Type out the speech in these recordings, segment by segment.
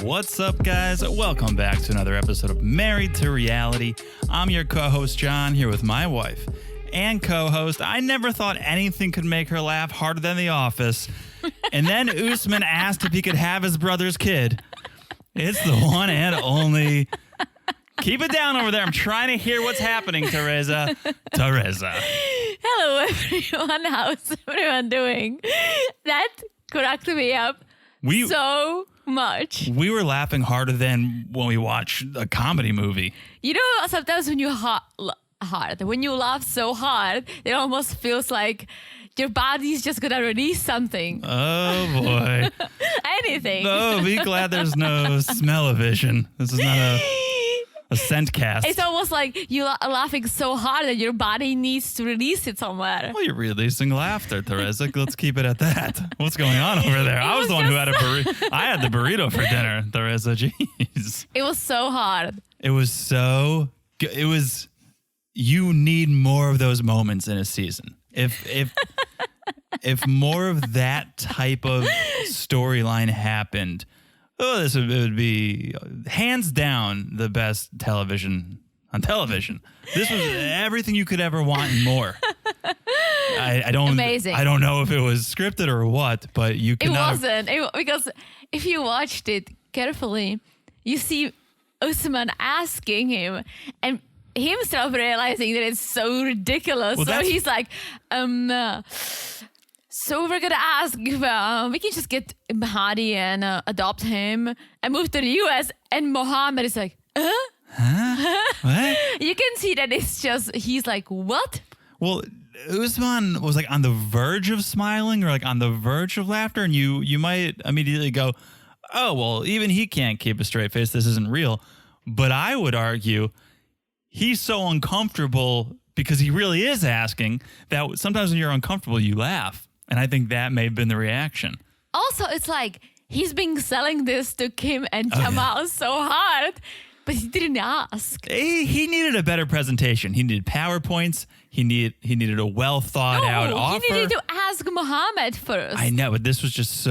What's up, guys? Welcome back to another episode of Married to Reality. I'm your co-host, John, here with my wife and co-host. I never thought anything could make her laugh harder than The Office. And then Usman asked if he could have his brother's kid. It's the one and only. Keep it down over there. I'm trying to hear what's happening, Teresa. Hello, everyone. How's everyone doing? That cracked me up so much. We were laughing harder than when we watch a comedy movie. You know, sometimes when you when you laugh so hard, it almost feels like your body's just gonna release something. Oh boy. Anything. Oh, be glad there's no smell-o-vision. This is not a scent cast. It's almost like you're laughing so hard that your body needs to release it somewhere. Well, you're releasing laughter, Teresa. Let's keep it at that. What's going on over there? I was the one who had a burrito. I had the burrito for dinner, Teresa. Jeez. It was so hard. It was so good. You need more of those moments in a season. If more of that type of storyline happened, it would be hands down the best television on television. This was everything you could ever want and more. Amazing. I don't know if it was scripted or what, but you could not. It wasn't because if you watched it carefully, you see Usman asking him and himself realizing that it's so ridiculous. Well, so he's like, so we're gonna ask if we can just get Mahdi and adopt him and move to the US. And Mohammed is like, Huh? What? You can see that it's just, he's like, what? Well, Usman was like on the verge of smiling or like on the verge of laughter. And you might immediately go, oh, well, even he can't keep a straight face. This isn't real. But I would argue he's so uncomfortable because he really is asking that sometimes when you're uncomfortable, you laugh. And I think that may have been the reaction. Also, it's like he's been selling this to Kim and Jamal so hard, but he didn't ask. He needed a better presentation. He needed PowerPoints. He needed a well thought out offer. He needed to ask Mohammed first. I know, but this was just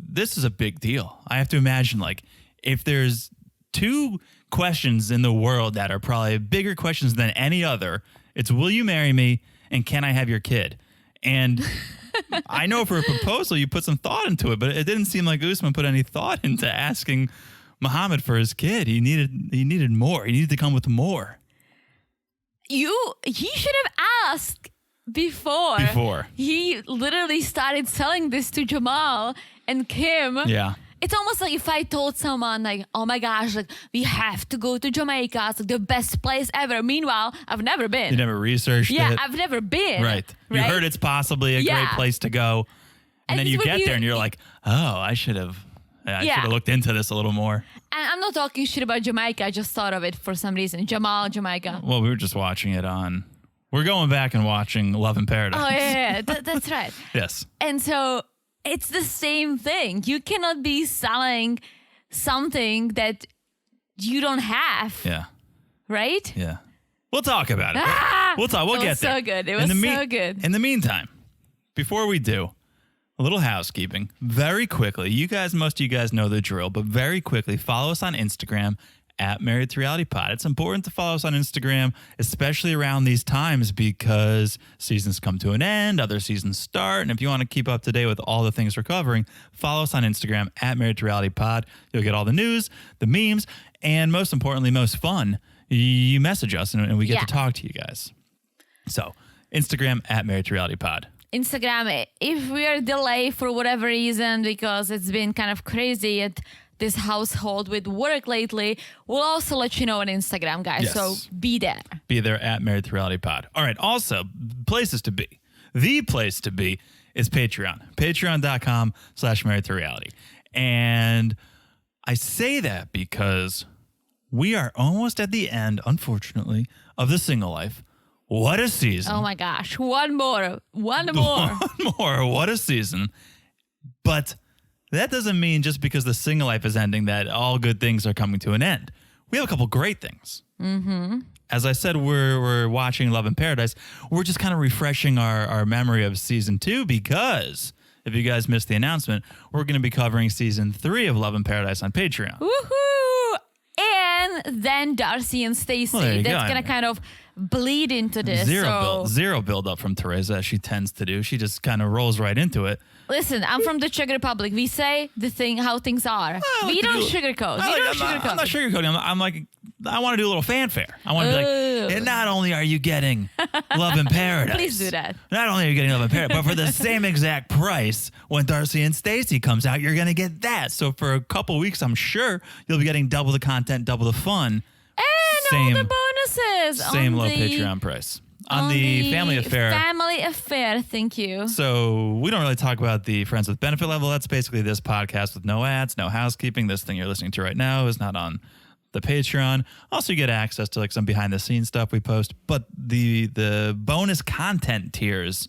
this is a big deal. I have to imagine, like, if there's two questions in the world that are probably bigger questions than any other, it's will you marry me and can I have your kid? And I know for a proposal you put some thought into it, but it didn't seem like Usman put any thought into asking Muhammad for his kid. He needed more. He needed to come with more. He should have asked before. He literally started selling this to Jamal and Kim. Yeah. It's almost like if I told someone like, oh my gosh, like we have to go to Jamaica. It's like the best place ever. Meanwhile, I've never been. You never researched it? Yeah, I've never been. Right. You heard it's possibly a great place to go. And then you get there and you're like, oh, I should have looked into this a little more. And I'm not talking shit about Jamaica. I just thought of it for some reason. Jamal, Jamaica. Well, we were just watching it on. We're going back and watching Love in Paradise. Oh, yeah. That's right. Yes. And so it's the same thing. You cannot be selling something that you don't have. Yeah. Right? Yeah. We'll talk about it. We'll talk. We'll get there. So good. It was so good. In the meantime, before we do, a little housekeeping. Very quickly, most of you guys know the drill, but very quickly, follow us on Instagram at Married to Reality Pod. It's important to follow us on Instagram, especially around these times because seasons come to an end, other seasons start. And if you want to keep up to date with all the things we're covering, follow us on Instagram at Married to Reality Pod. You'll get all the news, the memes, and most importantly, most fun. You message us and we get to talk to you guys. So Instagram at Married to Reality Pod. Instagram, if we are delayed for whatever reason, because it's been kind of crazy at this household with work lately, we'll also let you know on Instagram, guys. Yes. So be there. Be there at Married to Reality Pod. All right. Also, places to be. The place to be is Patreon. Patreon.com/Married to Reality. And I say that because we are almost at the end, unfortunately, of the single life. What a season. Oh my gosh. One more. One more. What a season. But that doesn't mean just because the single life is ending that all good things are coming to an end. We have a couple great things. Mm-hmm. as I said, we're watching Love in Paradise. We're just kind of refreshing our memory of season 2 because if you guys missed the announcement, we're going to be covering season 3 of Love in Paradise on Patreon. Woohoo! And then Darcy and Stacey. Well, That's going to kind of bleed into this. Zero build up from Teresa, as she tends to do. She just kind of rolls right into it. Listen, I'm from the Czech Republic. We say how things are. We don't sugarcoat. I'm not sugarcoating. I'm like, I want to do a little fanfare. I want to be like, and not only are you getting Love in Paradise. Please do that. Not only are you getting Love in Paradise, but for the same exact price, when Darcy and Stacey comes out, you're going to get that. So for a couple weeks, I'm sure you'll be getting double the content, double the fun. And all the bonuses. Same low Patreon price. On the Family Affair. Family Affair, thank you. So we don't really talk about the Friends with Benefit level. That's basically this podcast with no ads, no housekeeping. This thing you're listening to right now is not on the Patreon. Also, you get access to like some behind the scenes stuff we post. But the bonus content tiers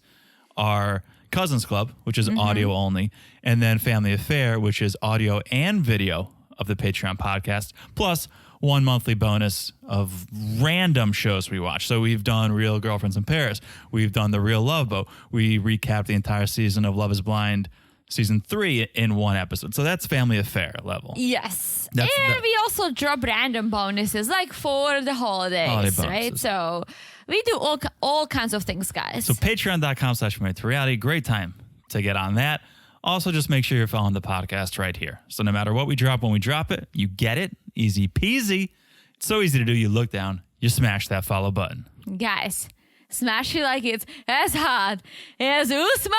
are Cousins Club, which is audio only, and then Family Affair, which is audio and video of the Patreon podcast, plus one monthly bonus of random shows we watch. So we've done Real Girlfriends in Paris. We've done The Real Love Boat. We recapped the entire season of Love is Blind season 3 in one episode. So that's Family Affair level. Yes. We also drop random bonuses like for the holidays, right? So we do all kinds of things, guys. So patreon.com/marriedtoreality. Great time to get on that. Also, just make sure you're following the podcast right here. So no matter what we drop, when we drop it, you get it. Easy peasy. It's so easy to do. You look down, you smash that follow button. Guys, smash it like it's as hot as Usman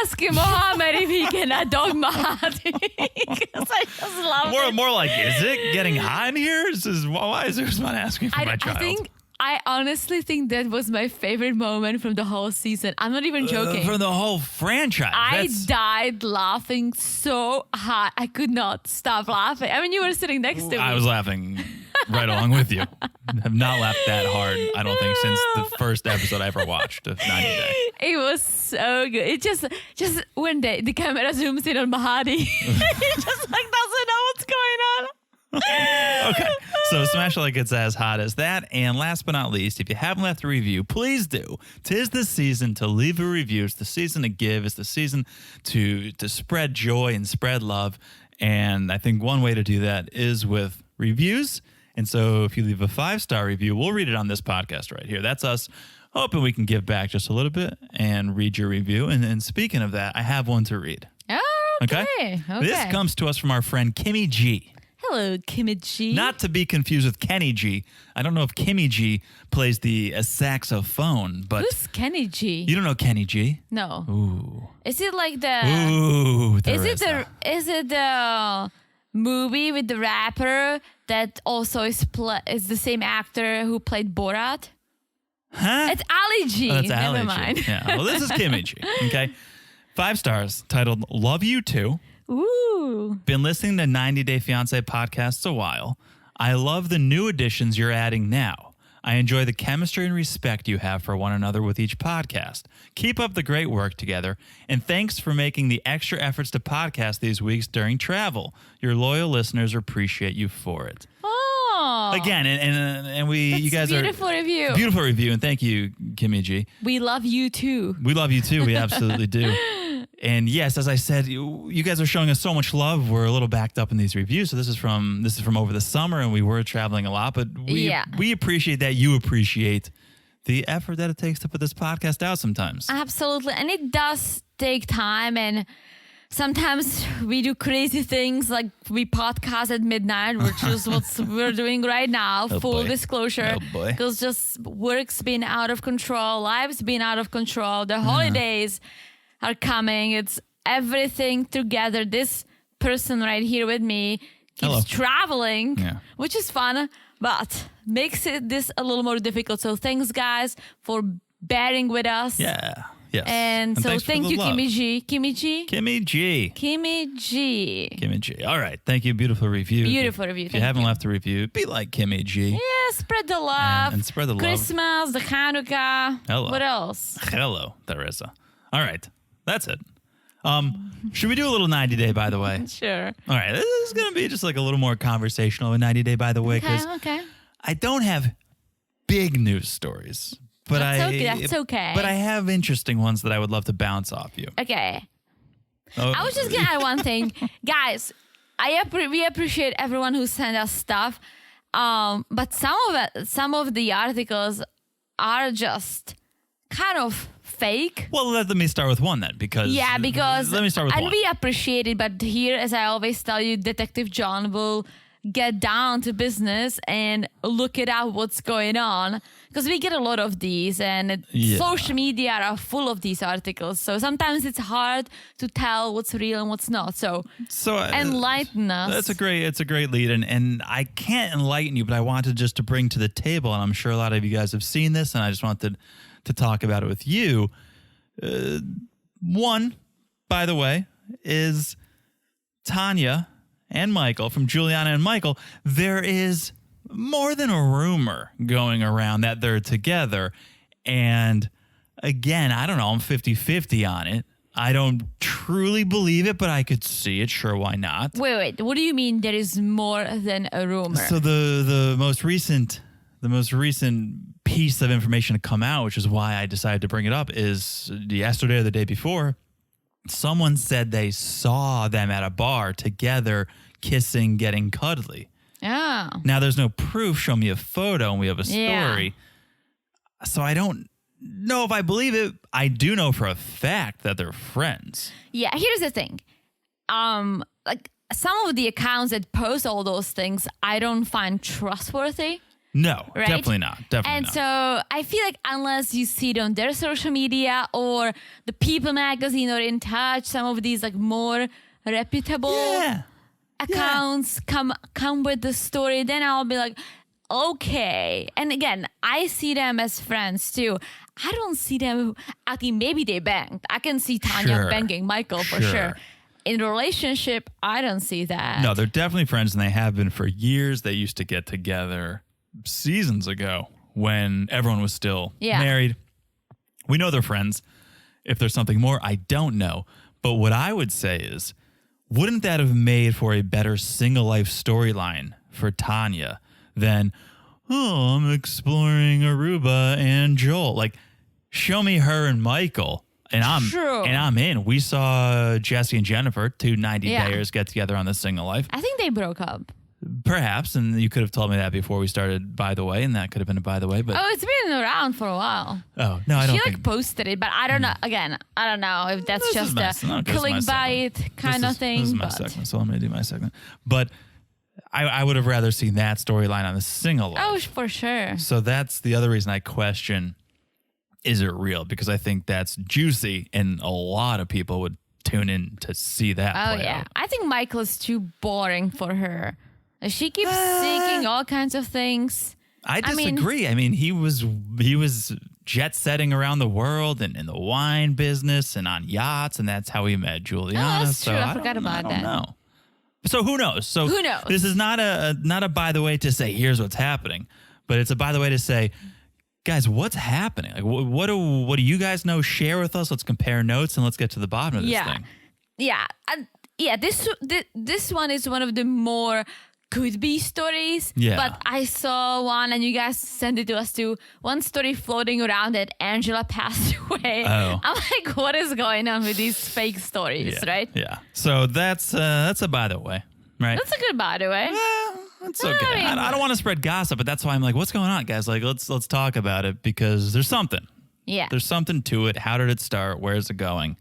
asking Mohammed if he can dog Mahdi. Because I just love it. More like, is it getting hot in here? Why is Usman asking for my child? I honestly think that was my favorite moment from the whole season. I'm not even joking. From the whole franchise. I died laughing so hard. I could not stop laughing. I mean, you were sitting next to me. I was laughing right along with you. Have not laughed that hard, I don't think, since the first episode I ever watched of 90 Day. It was so good. It just when the camera zooms in on Mahadi, he just like doesn't know what's going on. Okay, so smash it like it's as hot as that. And last but not least, if you haven't left a review, please do. 'Tis the season to leave a review. It's the season to give. It's the season to spread joy and spread love. And I think one way to do that is with reviews. And so if you leave a 5-star review, we'll read it on this podcast right here. That's us hoping we can give back just a little bit and read your review. And speaking of that, I have one to read. Okay. This comes to us from our friend Kimmy G. Hello, Kimmy G. Not to be confused with Kenny G. I don't know if Kimmy G plays the saxophone, but who's Kenny G? You don't know Kenny G? No. Ooh. Is it like the? Ooh. Is it the movie with the rapper that also is the same actor who played Borat? Huh? It's Ali G. Oh, that's Never Ali mind. G. Yeah. Well, this is Kimmy G. Okay. 5 stars, titled "Love You Too." Ooh. Been listening to 90 Day Fiancé podcasts a while. I love the new additions you're adding now. I enjoy the chemistry and respect you have for one another with each podcast. Keep up the great work together, and thanks for making the extra efforts to podcast these weeks during travel. Your loyal listeners appreciate you for it. Oh. Again, and you guys beautiful are review. Beautiful review, and thank you, Kimmy G. We love you too. We love you too. We absolutely do. And yes, as I said, you guys are showing us so much love. We're a little backed up in these reviews. So this is from over the summer, and we were traveling a lot. But we appreciate that you appreciate the effort that it takes to put this podcast out sometimes. Absolutely. And it does take time, and sometimes we do crazy things like we podcast at midnight, which is what we're doing right now. Full disclosure. Oh boy. Because just work's been out of control. Life's been out of control. The holidays are coming. It's everything together. This person right here with me keeps traveling, which is fun, but makes this a little more difficult. So thanks, guys, for bearing with us. Yeah. Yes. And so thank you, Kimmy G. Kimmy G. Kimmy G. Kimmy G. Kimmy G. All right. Thank you. Beautiful review. Beautiful review. If you haven't left a review, be like Kimmy G. Yeah, spread the love. And spread the love. Christmas, the Hanukkah. Hello. What else? Hello, Teresa. All right. That's it. Should we do a little 90 Day, by the way? Sure. All right. This is going to be just like a little more conversational with 90 Day, by the way, because Okay. I don't have big news stories. But That's okay. But I have interesting ones that I would love to bounce off you. Okay. Oh. I was just gonna add one thing, guys. We appreciate everyone who sent us stuff, but some of the articles are just kind of fake. Well, let me start with one then, because let me start with one. And we appreciate it, but here, as I always tell you, Detective John will get down to business and look it up what's going on, because we get a lot of these, and social media are full of these articles, so sometimes it's hard to tell what's real and what's not. So enlighten us. It's a great lead, and I can't enlighten you, but I wanted just to bring to the table, and I'm sure a lot of you guys have seen this, and I just wanted to talk about it with you. One, by the way, is Tanya and Michael, from Juliana and Michael. There is more than a rumor going around that they're together. And again, I don't know, I'm 50-50 on it. I don't truly believe it, but I could see it. Sure, why not? Wait. What do you mean there is more than a rumor? So the most recent piece of information to come out, which is why I decided to bring it up, is yesterday or the day before, someone said they saw them at a bar together, kissing, getting cuddly. Oh. Now, there's no proof. Show me a photo and we have a story. Yeah. So I don't know if I believe it. I do know for a fact that they're friends. Yeah, here's the thing. Like some of the accounts that post all those things, I don't find trustworthy. No, right? Definitely not. And so I feel like unless you see it on their social media or the People magazine or In Touch, some of these like more reputable accounts come with the story, then I'll be like, okay. And again, I see them as friends too. I don't see them. I think maybe they banged. I can see Tanya banging Michael for sure. In a relationship, I don't see that. No, they're definitely friends, and they have been for years. They used to get together seasons ago when everyone was still married. We know they're friends. If there's something more, I don't know. But what I would say is, wouldn't that have made for a better single life storyline for Tanya than, oh, I'm exploring Aruba and Joel? Like, show me her and Michael, and I'm in. We saw Jesse and Jennifer, two 90-dayers, get together on the single life. I think they broke up. Perhaps, and you could have told me that before we started, by the way, and that could have been a by the way. But it's been around for a while. Oh, no, I don't think. She posted it, but I don't know. Again, I don't know if that's just a clickbait kind of thing. This is my segment, so I'm going to do my segment. But I would have rather seen that storyline on the single life. Oh, for sure. So that's the other reason I question, is it real? Because I think that's juicy, and a lot of people would tune in to see that play out. I think Michael is too boring for her. She keeps seeking all kinds of things. I disagree. I mean, he was jet setting around the world and in the wine business and on yachts, and that's how he met Juliana. Oh, that's true. I forgot about that. I don't know. So who knows? So who knows? This is not a by the way to say here's what's happening, but it's a by the way to say, guys, what's happening? Like, what do you guys know? Share with us. Let's compare notes and let's get to the bottom of this thing. Yeah. This one is one of the more could be stories. Yeah. But I saw one, and you guys sent it to us too. One story floating around that Angela passed away. Oh. I'm like, what is going on with these fake stories, right? Yeah. So that's a by the way, right? That's a good by the way. That's okay. I don't want to spread gossip, but that's why I'm like, what's going on, guys? Like, let's talk about it, because there's something. Yeah. There's something to it. How did it start? Where's it going?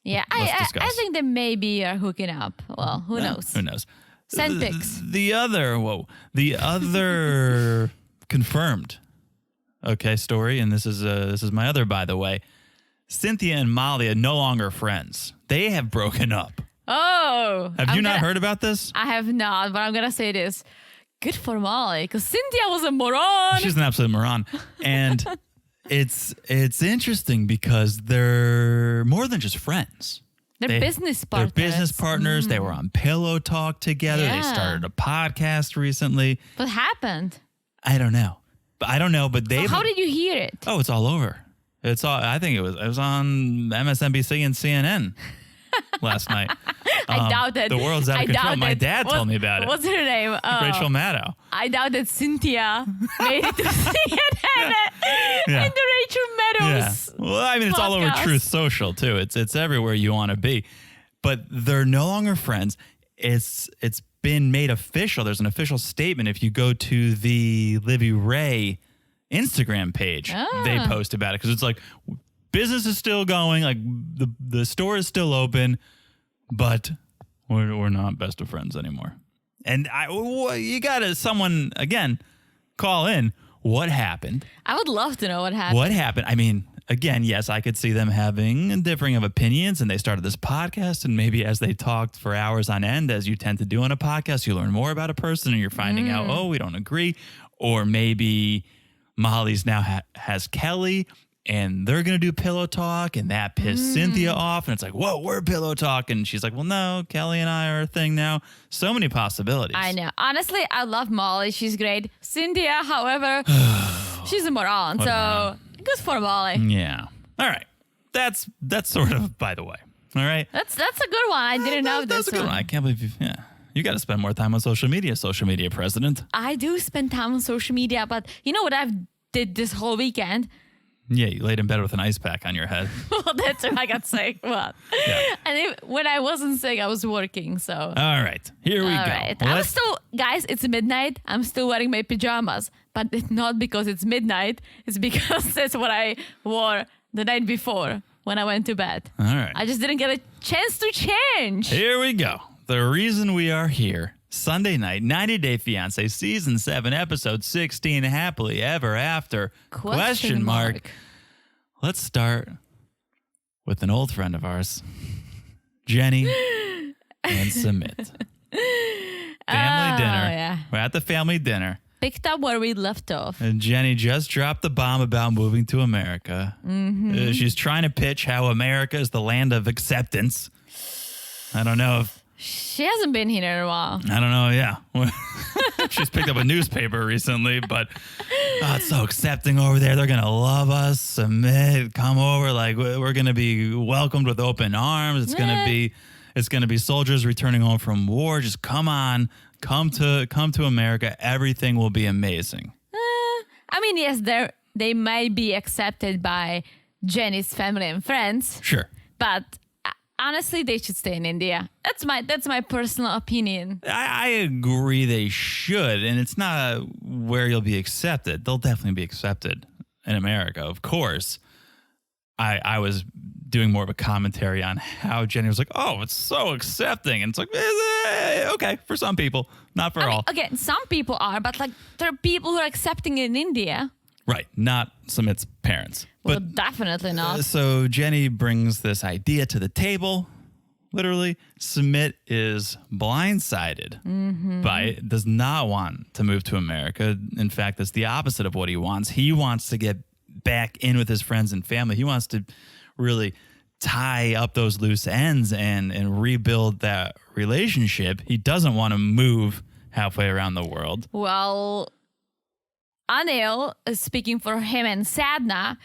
Yeah. I think they maybe are hooking up. Well, who knows? Who knows? Send pics. The other confirmed, story, and this is my other by the way. Cynthia and Molly are no longer friends. They have broken up. Oh. Have you not heard about this? I have not, but I'm going to say this. Good for Molly, because Cynthia was a moron. She's an absolute moron. And it's interesting because they're more than just friends. They're business partners. They're business partners. They were on Pillow Talk together. Yeah. They started a podcast recently. What happened? I don't know. But they. So how did you hear it? Oh, it's all over. It's all. I think it was on MSNBC and CNN last night. I doubt that. The world's out of control. My dad told me about it. What's her name? Rachel Maddow. I doubt that Cynthia made it to CNN and the Rachel Maddows. Yeah. Well, I mean, it's all over podcast. Truth Social too. It's everywhere you want to be. But they're no longer friends. It's been made official. There's an official statement. If you go to the Livy Ray Instagram page, they post about it because it's like business is still going, like the store is still open, but we're not best of friends anymore. And you gotta someone again call in. What happened? I would love to know what happened. What happened? I mean, again, yes, I could see them having differing of opinions, and they started this podcast, and maybe as they talked for hours on end, as you tend to do on a podcast, you learn more about a person, and you're finding out, oh, we don't agree, or maybe Molly's now has Kelly, and they're going to do pillow talk, and that pissed Cynthia off. And it's like, whoa, we're pillow talk. And she's like, well, no, Kelly and I are a thing now. So many possibilities. I know. Honestly, I love Molly. She's great. Cynthia, however, she's a moron. So good for Molly. Yeah. All right. That's sort of by the way. All right. That's a good one. I didn't know this That's a good one. I can't believe you got to spend more time on social media president. I do spend time on social media, but you know what I've did this whole weekend? Yeah, you laid in bed with an ice pack on your head. Well, that's when I got sick. Well, and when I wasn't sick, I was working. So all right, here we go. Right. I'm still, guys. It's midnight. I'm still wearing my pajamas, but it's not because it's midnight. It's because that's what I wore the night before when I went to bed. All right. I just didn't get a chance to change. Here we go. The reason we are here. Sunday night, 90 Day Fiancé, Season 7, Episode 16, Happily Ever After, question mark. Let's start with an old friend of ours, Jenny and Sumit. Family dinner. Yeah. We're at the family dinner. Picked up where we left off. And Jenny just dropped the bomb about moving to America. Mm-hmm. She's trying to pitch how America is the land of acceptance. I don't know if she hasn't been here in a while. I don't know, yeah. She's picked up a newspaper recently, but it's so accepting over there. They're going to love us, submit, come over. Like, we're going to be welcomed with open arms. It's going to be soldiers returning home from war. Just come on, come to America. Everything will be amazing. I mean, yes, they might be accepted by Jenny's family and friends. Sure. But honestly, they should stay in India. That's my personal opinion. I agree they should, and it's not where you'll be accepted. They'll definitely be accepted in America, of course. I was doing more of a commentary on how Jenny was like, oh, it's so accepting. And it's like, okay, for some people, not for all. Again, some people are, but like there are people who are accepting in India. Right, not Sumit's parents. Well, but definitely not. So Jenny brings this idea to the table, literally. Sumit is blindsided by it, does not want to move to America. In fact, it's the opposite of what he wants. He wants to get back in with his friends and family. He wants to really tie up those loose ends and rebuild that relationship. He doesn't want to move halfway around the world. Well, Anil is speaking for him and Sadhna.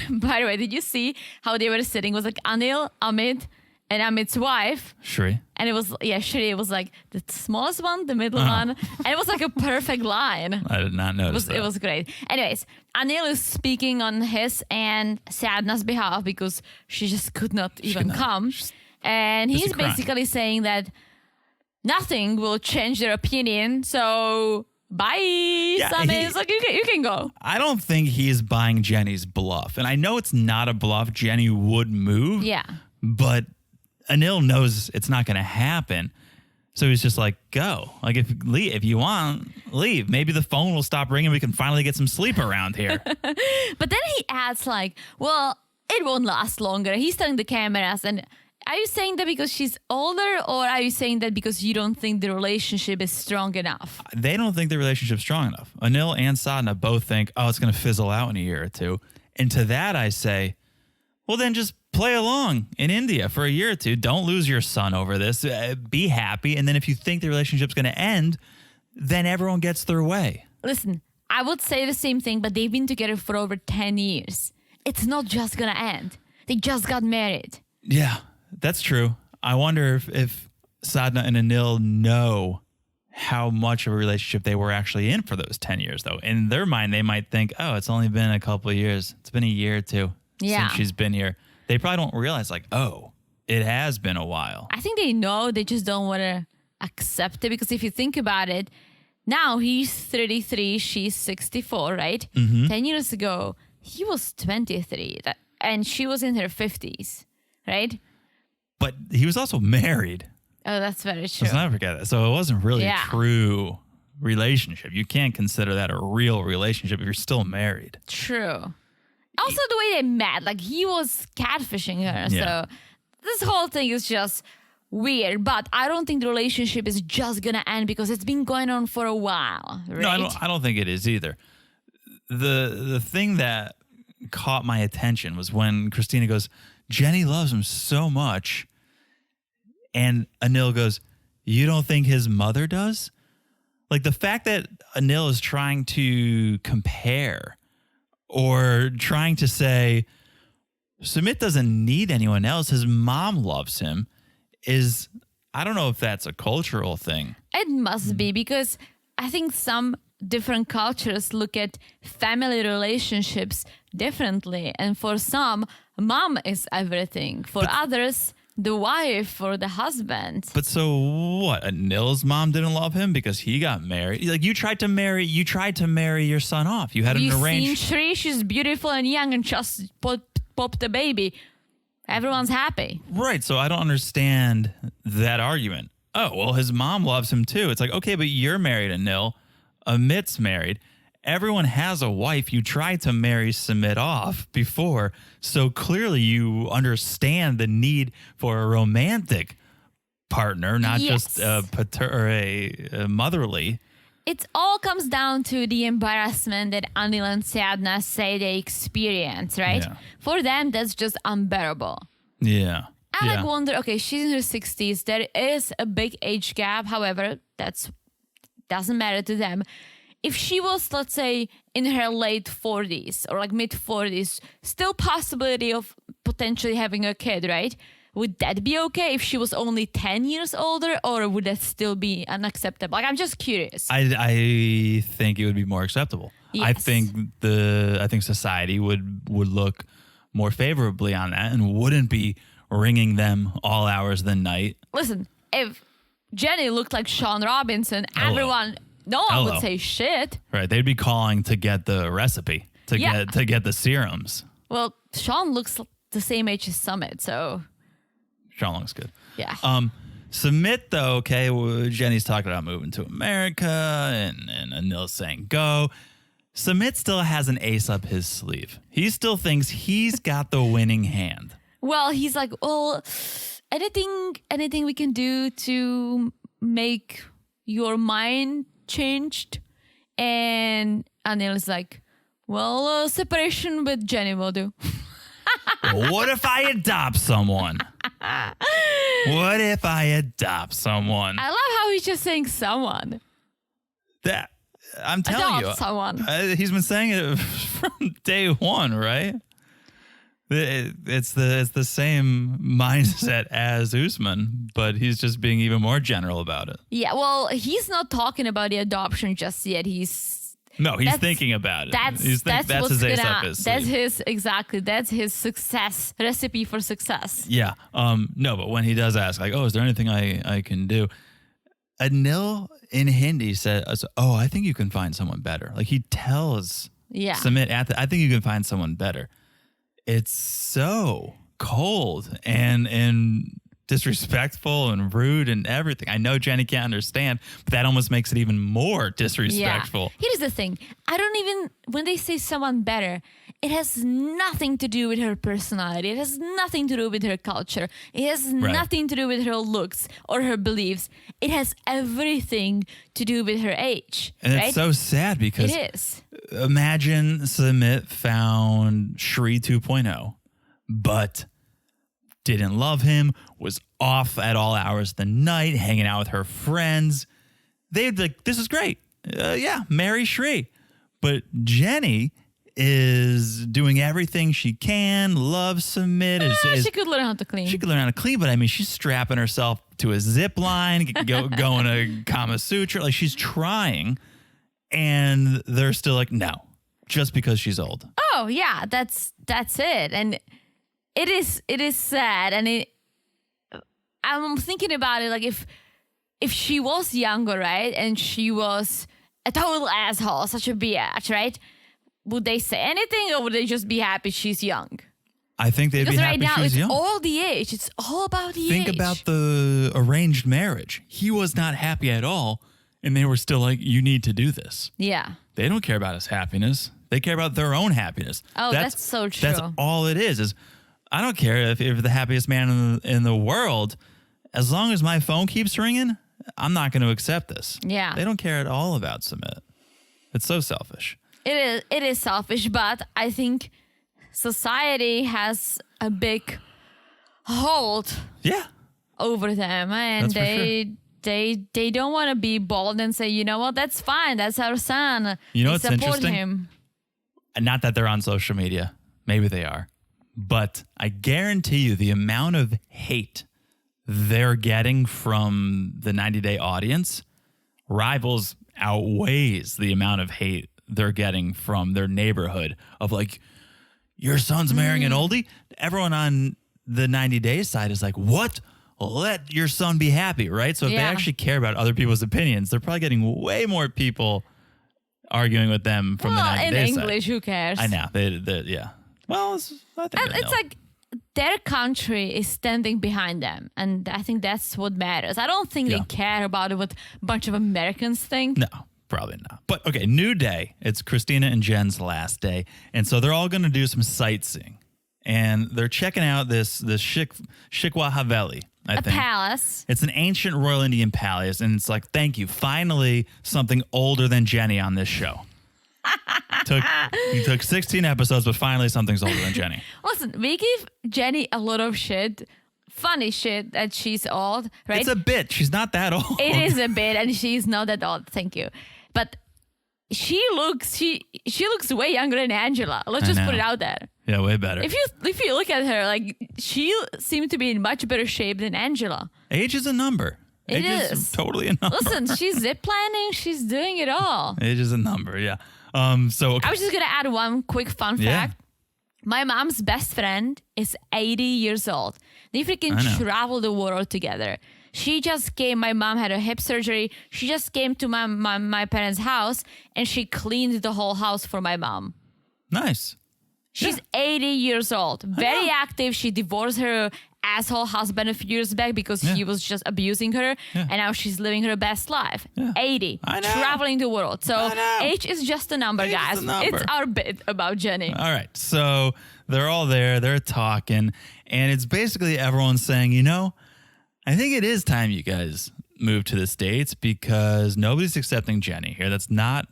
By the way, did you see how they were sitting? It was like Anil, Amit, and Amit's wife. Shri. And it was, Shri. It was like the smallest one, the middle one. And it was like a perfect line. I did not notice that. It was great. Anyways, Anil is speaking on his and Sadhna's behalf because she just could not even come. And he's basically saying that nothing will change their opinion. So bye. Yeah, It's like, you can go. I don't think he's buying Jenny's bluff. And I know it's not a bluff. Jenny would move. Yeah. But Anil knows it's not going to happen. So he's just like, go. Like, if you want, leave. Maybe the phone will stop ringing. We can finally get some sleep around here. But then he adds like, well, it won't last longer. He's telling the cameras. And are you saying that because she's older, or are you saying that because you don't think the relationship is strong enough? They don't think the relationship's strong enough. Anil and Sadhna both think, oh, it's going to fizzle out in a year or two. And to that I say, well, then just play along in India for a year or two. Don't lose your son over this. Be happy. And then if you think the relationship's going to end, then everyone gets their way. Listen, I would say the same thing, but they've been together for over 10 years. It's not just going to end. They just got married. Yeah, that's true. I wonder if Sadhna and Anil know how much of a relationship they were actually in for those 10 years, though. In their mind, they might think, oh, it's only been a couple of years. It's been a year or two since she's been here. They probably don't realize, like, oh, it has been a while. I think they know. They just don't want to accept it. Because if you think about it, now he's 33, she's 64, right? 10 years ago, he was 23 and she was in her 50s, right? But he was also married. Oh, that's very true. Let's not forget that. So it wasn't really a true relationship. You can't consider that a real relationship if you're still married. True. Also, the way they met, like he was catfishing her. So this whole thing is just weird. But I don't think the relationship is just going to end because it's been going on for a while. Right? No, I don't think it is either. The thing that caught my attention was when Christina goes, Jenny loves him so much. And Anil goes, you don't think his mother does? Like the fact that Anil is trying to compare or trying to say, Sumit doesn't need anyone else. His mom loves him is, I don't know if that's a cultural thing. It must be because I think some different cultures look at family relationships differently. And for some, mom is everything. For others, the wife or the husband. But so what? Anil's mom didn't love him because he got married. Like you tried to marry your son off. You had an arranged. You've seen Shri? She's beautiful and young and just popped the baby. Everyone's happy. Right. So I don't understand that argument. Oh, well, his mom loves him too. It's like, okay, but you're married, Anil. Amit's married. Everyone has a wife. You tried to marry Sumit off before. So clearly you understand the need for a romantic partner, not just a motherly. It all comes down to the embarrassment that Anil and Sadhna say they experience, right? Yeah. For them, that's just unbearable. Yeah. I wonder, okay, she's in her 60s. There is a big age gap. However, that doesn't matter to them. If she was, let's say, in her late 40s or like mid 40s, still possibility of potentially having a kid, right? Would that be okay if she was only 10 years older, or would that still be unacceptable? Like, I'm just curious. I think it would be more acceptable. Yes. I think society would look more favorably on that and wouldn't be ringing them all hours of the night. Listen, if Jenny looked like Sean Robinson, everyone... No one would say shit. Right. They'd be calling to get the recipe, to get the serums. Well, Sean looks the same age as Sumit, so... Sean looks good. Yeah. Sumit, though, okay, Jenny's talking about moving to America and Anil's saying go. Sumit still has an ace up his sleeve. He still thinks he's got the winning hand. Well, he's like, well, anything we can do to make your mind changed? And Anil is like, well, separation with Jenny will do. What if I adopt someone? What if I adopt someone? I love how he's just saying someone. That I'm telling adopt someone. He's been saying it from day one, right? It's the same mindset as Usman, but he's just being even more general about it. Yeah, well, he's not talking about the adoption just yet. He's thinking about it. That's his ace up his sleeve. That's his success recipe for success. Yeah. No, but when he does ask, like, oh, is there anything I can do? Anil in Hindi says, oh, I think you can find someone better. Like he tells Sumit, I think you can find someone better. It's so cold and disrespectful and rude and everything. I know Jenny can't understand, but that almost makes it even more disrespectful. Yeah. Here's the thing. When they say someone better, it has nothing to do with her personality. It has nothing to do with her culture. It has nothing to do with her looks or her beliefs. It has everything to do with her age. And it's so sad because it is. Imagine Sumit found Shri 2.0, but didn't love him, was off at all hours of the night, hanging out with her friends. They'd be like, this is great. Marry Shri. But Jenny is doing everything she can, loves Sumit. She could learn how to clean. She could learn how to clean, but I mean, she's strapping herself to a zip line, going to Kama Sutra. Like, she's trying, and they're still like, no, just because she's old. Oh, yeah, that's it. And it is sad. And I'm thinking about it, like, if she was younger, right, and she was a total asshole, such a biatch, right, would they say anything, or would they just be happy she's young? I think they'd be happy now she's young. All the age. It's all about the age. Think about the arranged marriage. He was not happy at all, and they were still like, you need to do this. Yeah. They don't care about his happiness. They care about their own happiness. Oh, that's so true. That's all it is I don't care if the happiest man in the world, as long as my phone keeps ringing, I'm not going to accept this. Yeah. They don't care at all about Sumit. It's so selfish. It is selfish, but I think society has a big hold over them, and they don't want to be bold and say, you know what, that's fine, that's our son. You know we what's support interesting? him. Not that they're on social media. Maybe they are. But I guarantee you the amount of hate they're getting from the 90-day audience outweighs the amount of hate they're getting from their neighborhood of like, your son's marrying an oldie. Everyone on the 90-day side is like, what? Let your son be happy, right? So if they actually care about other people's opinions, they're probably getting way more people arguing with them from the 90-day side. In English, who cares? I know. Yeah. Well, I think it's like their country is standing behind them, and I think that's what matters. I don't think they care about what a bunch of Americans think. No. Probably not. But okay, new day. It's Christina and Jen's last day. And so they're all going to do some sightseeing. And they're checking out this Shikwa Haveli, I think. Palace. It's an ancient Royal Indian palace. And it's like, thank you. Finally, something older than Jenny on this show. He took 16 episodes, but finally something's older than Jenny. Listen, we give Jenny a lot of shit. Funny shit that she's old, right? It's a bit. She's not that old. It is a bit, and she's not that old. Thank you. But she looks way younger than Angela. Let's just put it out there. Yeah, way better. If you look at her, like, she seemed to be in much better shape than Angela. Age is a number. It Age is totally a number. Listen, she's ziplining. She's doing it all. Age is a number. Yeah. So okay. I was just gonna add one quick fun fact. My mom's best friend is 80 years old. They freaking travel the world together. She just came. My mom had a hip surgery. She just came to my parents' house, and she cleaned the whole house for my mom. Nice. She's 80 years old. Very active. She divorced her asshole husband a few years back because he was just abusing her. And now she's living her best life. 80. Traveling the world. So age is just a number, guys. It's our bit about Jenny. All right. So they're all there. They're talking. And it's basically everyone saying, you know, I think it is time you guys move to the States because nobody's accepting Jenny here. That's not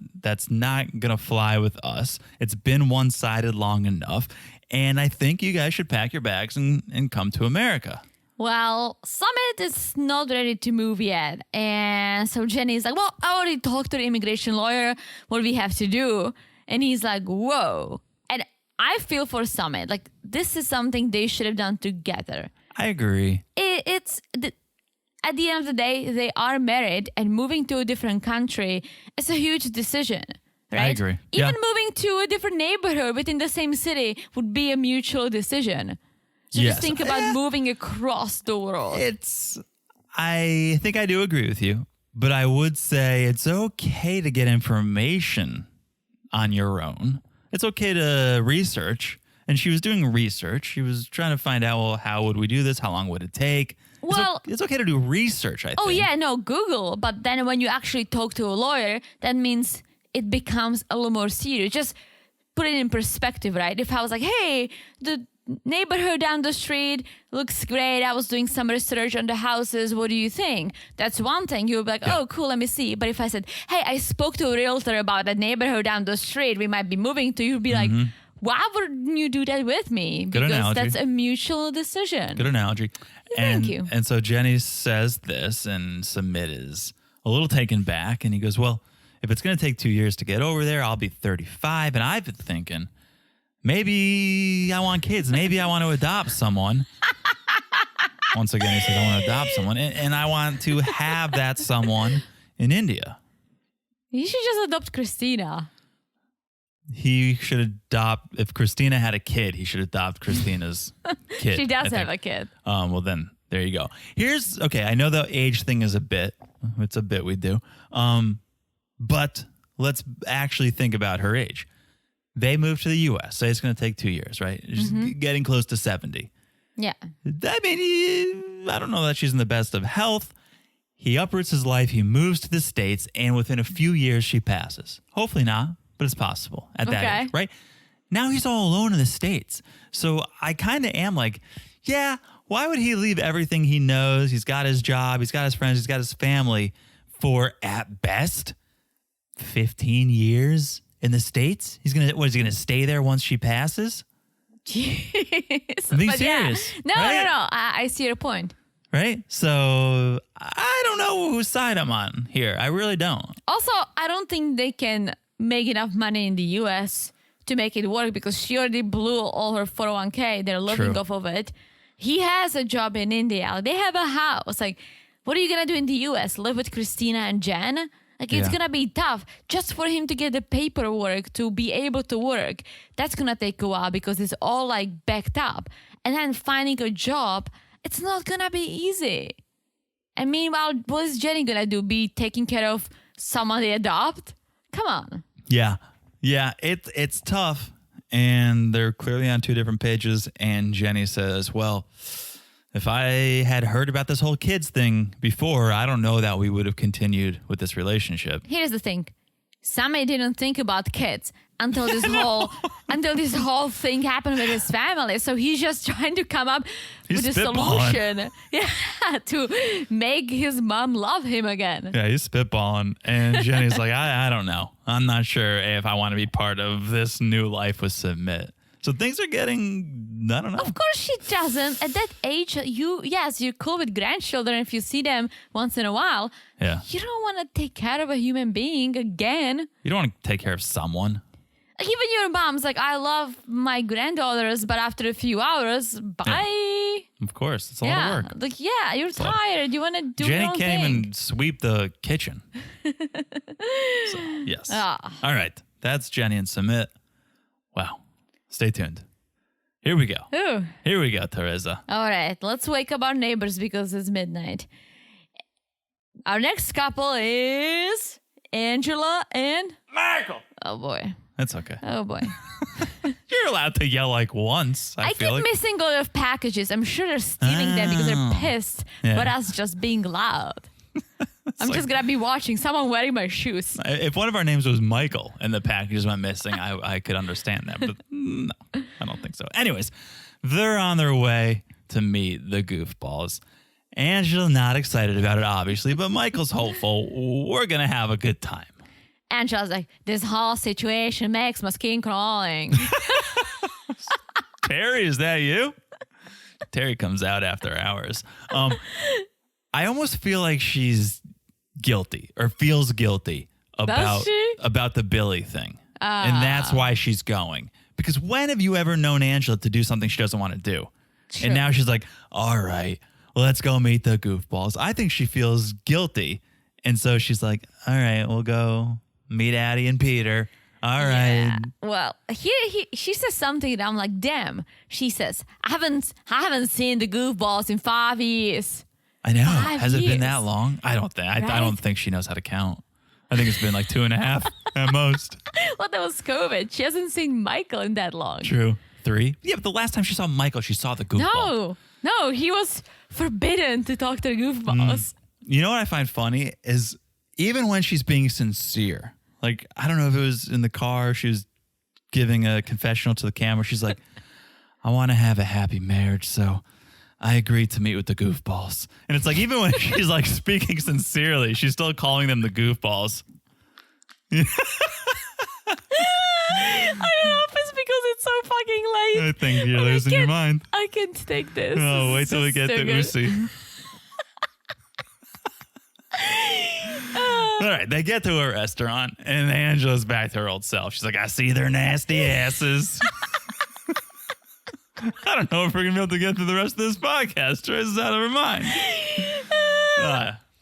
gonna fly with us. It's been one-sided long enough. And I think you guys should pack your bags and come to America. Well, Sumit is not ready to move yet. And so Jenny's like, well, I already talked to the immigration lawyer. What do we have to do? And he's like, whoa. And I feel for Sumit. Like, this is something they should have done together. I agree. At the end of the day, they are married, and moving to a different country is a huge decision, right? I agree. Even moving to a different neighborhood within the same city would be a mutual decision. So just think about moving across the world. I think I do agree with you, but I would say it's okay to get information on your own. It's okay to research. And she was doing research. She was trying to find out, well, how would we do this? How long would it take? Well, it's okay to do research, I think. Oh, yeah, no, Google. But then when you actually talk to a lawyer, that means it becomes a little more serious. Just put it in perspective, right? If I was like, hey, the neighborhood down the street looks great. I was doing some research on the houses. What do you think? That's one thing. You'll be like, oh, cool, let me see. But if I said, hey, I spoke to a realtor about that neighborhood down the street we might be moving to, you'd be like, why wouldn't you do that with me? Good because analogy. That's a mutual decision. Good analogy. Thank you. And so Jenny says this, and Sumit is a little taken back. And he goes, well, if it's going to take 2 years to get over there, I'll be 35. And I've been thinking, maybe I want kids. Maybe I want to adopt someone. Once again, he says, I want to adopt someone. And I want to have that someone in India. You should just adopt Christina. He should adopt, if Christina had a kid, he should adopt Christina's kid. She does have a kid. Well, then, there you go. Okay, I know the age thing is it's a bit we do. But let's actually think about her age. They moved to the U.S., so it's going to take 2 years, right? She's getting close to 70. Yeah. I mean, I don't know that she's in the best of health. He uproots his life. He moves to the States, and within a few years, she passes. Hopefully not, but it's possible at that age, right? Now he's all alone in the States. So I kind of am like, yeah, why would he leave everything he knows? He's got his job. He's got his friends. He's got his family for, at best, 15 years in the States? Is he going to stay there once she passes? Jeez. I'm being serious. Yeah. No, right? no. I see your point. Right? So I don't know whose side I'm on here. I really don't. Also, I don't think they can make enough money in the U.S. to make it work because she already blew all her 401k. They're living off of it. He has a job in India. They have a house. Like, what are you going to do in the U.S.? Live with Christina and Jen? Like, it's going to be tough just for him to get the paperwork to be able to work. That's going to take a while because it's all like backed up. And then finding a job, it's not going to be easy. And meanwhile, what is Jenny going to do? Be taking care of someone they adopt? Come on. Yeah. Yeah, it's tough. And they're clearly on two different pages. And Jenny says, well, if I had heard about this whole kids thing before, I don't know that we would have continued with this relationship. Here's the thing. Sumit didn't think about kids until this whole thing happened with his family. So he's just trying to come up with a solution to make his mom love him again. Yeah, he's spitballing. And Jenny's like, I don't know. I'm not sure if I want to be part of this new life with Sumit. So things are getting, I don't know. Of course she doesn't. At that age, you're cool with grandchildren if you see them once in a while. Yeah. You don't want to take care of a human being again. You don't want to take care of someone. Like even your mom's like, I love my granddaughters, but after a few hours, bye. Yeah. Of course. It's a lot of work. Like, yeah, you're tired. You want to do Jenny your own can't thing. even sweep the kitchen. So, yes. All right. That's Jenny and Sumit. Wow. Stay tuned. Here we go. Ooh. Here we go, Teresa. All right, let's wake up our neighbors because it's midnight. Our next couple is Angela and Michael. Oh boy. That's okay. Oh boy. You're allowed to yell like once. I feel keep like. missing a lot of packages. I'm sure they're stealing them because they're pissed, but us just being loud. I'm just going to be watching someone wearing my shoes. If one of our names was Michael and the packages went missing, I could understand that. But no, I don't think so. Anyways, they're on their way to meet the goofballs. Angela not excited about it, obviously, but Michael's hopeful. We're going to have a good time. Angela's like, this whole situation makes my skin crawling. Terry, is that you? Terry comes out after hours. I almost feel like she's guilty or feels guilty about the Billy thing. And that's why she's going. Because when have you ever known Angela to do something she doesn't want to do? True. And now she's like, all right, let's go meet the goofballs. I think she feels guilty. And so she's like, all right, we'll go meet Addie and Peter. All right. Well, she says something that I'm like, damn. She says, I haven't seen the goofballs in 5 years. I know. Has it been that long? I don't think. I don't think she knows how to count. I think it's been like 2.5 at most. Well, that was COVID. She hasn't seen Michael in that long. True. 3. Yeah, but the last time she saw Michael, she saw the goofball. No, he was forbidden to talk to the goofballs. You know what I find funny is even when she's being sincere, like I don't know if it was in the car, she was giving a confessional to the camera. She's like, I want to have a happy marriage, so I agreed to meet with the goofballs. And it's like, even when she's like speaking sincerely, she's still calling them the goofballs. I don't know if it's because it's so fucking late. I think you're losing your mind. I can't take this. Oh, wait till we get to Uzi. All right, they get to a restaurant, and Angela's back to her old self. She's like, I see their nasty asses. I don't know if we're going to be able to get through the rest of this podcast. Trace is out of her mind.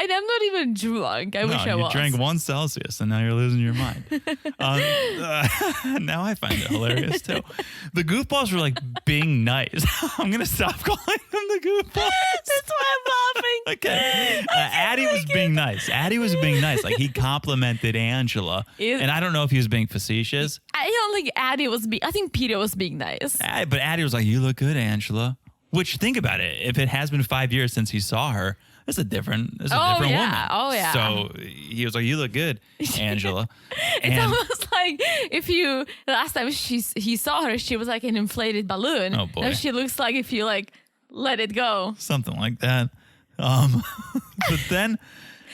And I'm not even drunk. I wish I was. You drank 1 Celsius and now you're losing your mind. Now I find it hilarious too. The goofballs were like being nice. I'm going to stop calling them the goofballs. That's why I'm laughing. Okay. Addie was being nice. Addie was being nice. Like he complimented Angela. And I don't know if he was being facetious. I don't think Addie was I think Peter was being nice. But Addie was like, you look good, Angela. Which, think about it. If it has been 5 years since he saw her, it's a different woman. Oh, yeah. So he was like, you look good, Angela. It's almost like if the last time he saw her, she was like an inflated balloon. Oh, boy. Now she looks like if you like let it go. Something like that. But then.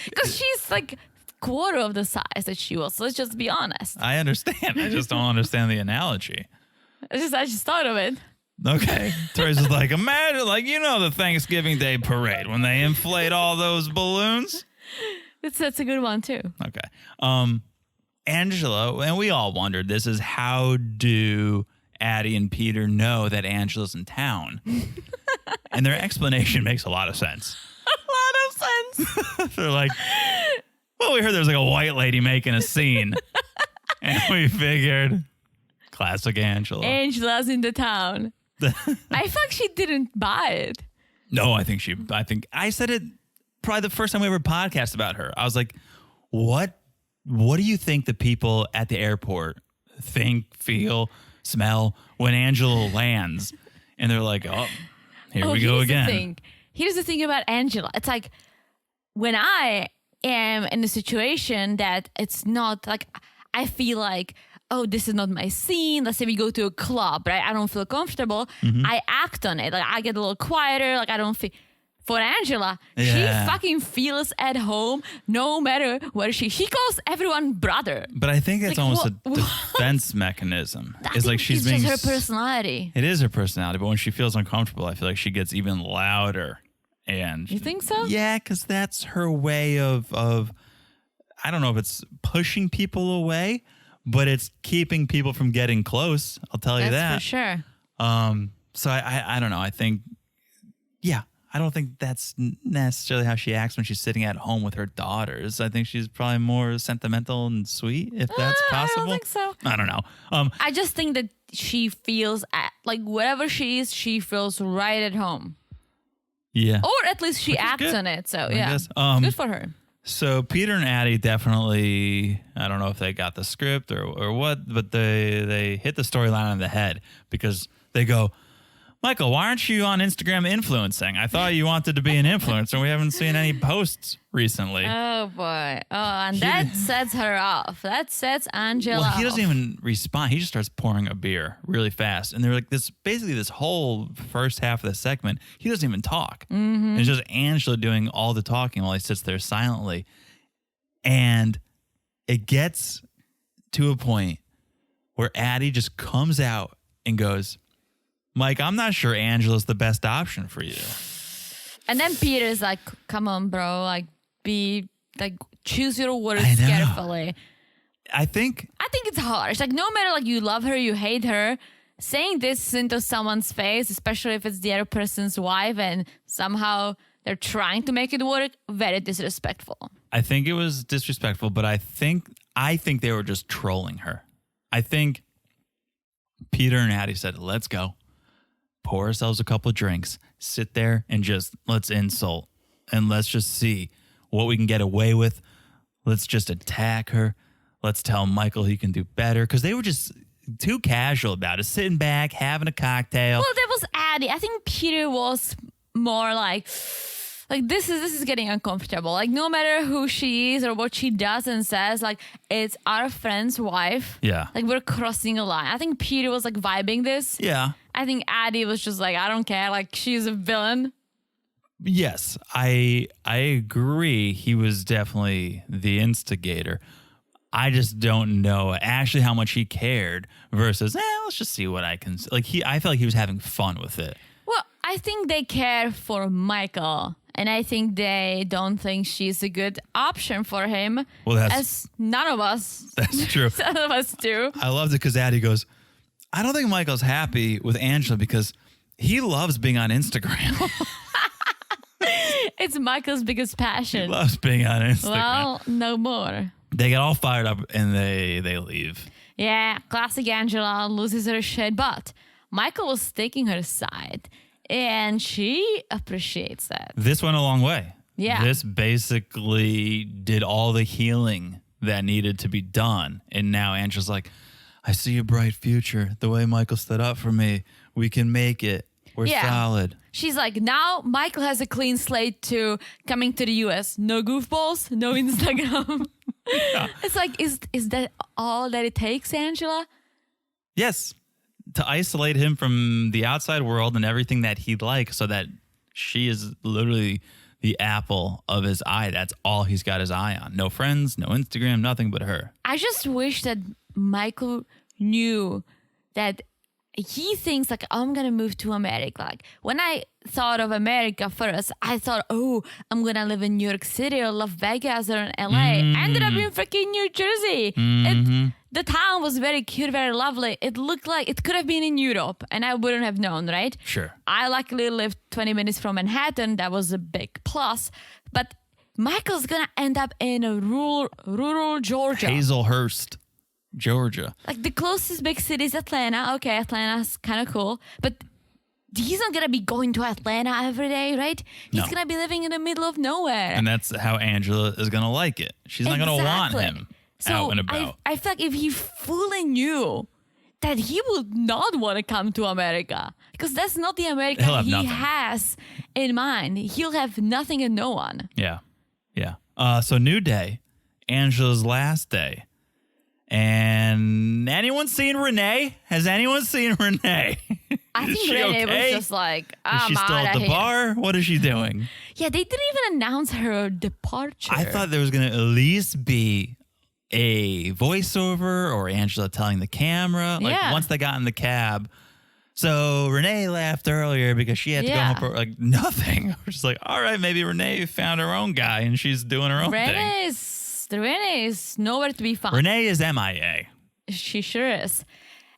Because she's like quarter of the size that she was. Let's just be honest. I understand. I just don't understand the analogy. I just thought of it. Okay. Teresa's like, imagine, like, the Thanksgiving Day parade when they inflate all those balloons. That's a good one, too. Okay. Angela, and we all wondered, this is how do Addie and Peter know that Angela's in town? And their explanation makes a lot of sense. A lot of sense. They're like, well, we heard there's like a white lady making a scene. And we figured, classic Angela. Angela's in the town. I feel like she didn't buy it. No, I think I said it probably the first time we ever podcast about her. I was like, what do you think the people at the airport think, feel, smell when Angela lands? And they're like, oh, here we go again. Here's the thing about Angela. It's like when I am in a situation that it's not like, I feel like, oh, this is not my scene. Let's say we go to a club, right? I don't feel comfortable. I act on it. Like I get a little quieter. Like I don't feel. For Angela, she fucking feels at home no matter where she calls everyone brother. But I think it's like, almost a defense mechanism. It's like she's being just her personality. It is her personality, but when she feels uncomfortable, I feel like she gets even louder. And you think so? Yeah, because that's her way of I don't know if it's pushing people away, but it's keeping people from getting close. I'll tell you that. For sure. So I don't know. I think, I don't think that's necessarily how she acts when she's sitting at home with her daughters. I think she's probably more sentimental and sweet, if that's possible. I don't think so. I don't know. I just think that she feels like wherever she is, she feels right at home. Yeah. Or at least she acts on it. So yeah, good for her. So Peter and Addie definitely, I don't know if they got the script or what, but they hit the storyline on the head because they go, Michael, why aren't you on Instagram influencing? I thought you wanted to be an influencer. We haven't seen any posts recently. Oh, boy. Oh, and that sets her off. That sets Angela off. Well, he doesn't even respond. He just starts pouring a beer really fast. And they're like, basically this whole first half of the segment, he doesn't even talk. Mm-hmm. It's just Angela doing all the talking while he sits there silently. And it gets to a point where Addie just comes out and goes, Mike, I'm not sure Angela's the best option for you. And then Peter's like, come on, bro. Like, choose your words carefully. I think it's hard. It's like, no matter like you love her, you hate her, saying this into someone's face, especially if it's the other person's wife and somehow they're trying to make it work, very disrespectful. I think it was disrespectful, but I think they were just trolling her. I think Peter and Addie said, let's go. Pour ourselves a couple of drinks, sit there and just let's insult and let's just see what we can get away with. Let's just attack her. Let's tell Michael he can do better because they were just too casual about it, sitting back, having a cocktail. Well, that was Addie. I think Peter was more like this is getting uncomfortable. Like no matter who she is or what she does and says, like it's our friend's wife. Yeah. Like we're crossing a line. I think Peter was like vibing this. Yeah. I think Addie was just like, I don't care. Like she's a villain. Yes, I agree. He was definitely the instigator. I just don't know actually how much he cared versus, let's just see what I can. Like I felt like he was having fun with it. Well, I think they care for Michael. And I think they don't think she's a good option for him. Well, as none of us. That's true. None of us do. I loved it because Addie goes, I don't think Michael's happy with Angela because He loves being on Instagram. It's Michael's biggest He passion. loves being on Instagram. Well, no more. They get all fired up and they leave. Yeah, classic Angela loses her shit, but Michael was taking her side, and she appreciates that. This went a long way. Yeah. This basically did all the healing that needed to be done. And now Angela's like, I see a bright future. The way Michael stood up for me, we can make it. We're solid. She's like, now Michael has a clean slate to coming to the US. No goofballs, no Instagram. Yeah. It's like, is that all that it takes, Angela? Yes. To isolate him from the outside world and everything that he likes so that she is literally the apple of his eye. That's all he's got his eye on. No friends, no Instagram, nothing but her. I just wish that Michael knew that he thinks like, I'm going to move to America. Like when I thought of America first, I thought, oh, I'm going to live in New York City or Las Vegas or in LA. I ended up in freaking New Jersey. The town was very cute, very lovely. It looked like it could have been in Europe and I wouldn't have known, right? Sure. I luckily lived 20 minutes from Manhattan. That was a big plus. But Michael's going to end up in a rural Georgia. Hazelhurst, Georgia. Like the closest big city is Atlanta. Okay, Atlanta's kind of cool. But he's not going to be going to Atlanta every day, right? He's No. going to be living in the middle of nowhere. And that's how Angela is going to like it. She's not going to want Exactly. him So out and about. I feel like if he fully knew that he would not want to come to America, because that's not the America He'll have he nothing. has in mind. He'll have nothing and no one. Yeah. Yeah. So new day, Angela's last day. And anyone seen Renee? Has anyone seen Renee? I Is think she Renee okay? was just like, Is I'm she still out at of the here. bar? What is she doing? Yeah, they didn't even announce her departure. I thought there was going to at least be a voiceover or Angela telling the camera. Like Yeah. once they got in the cab. So Renee left earlier because she had to Yeah. go home for like nothing. We're just like, all right, maybe Renee found her own guy and she's doing her own thing. Renee is nowhere to be found. Renee is MIA. She sure is.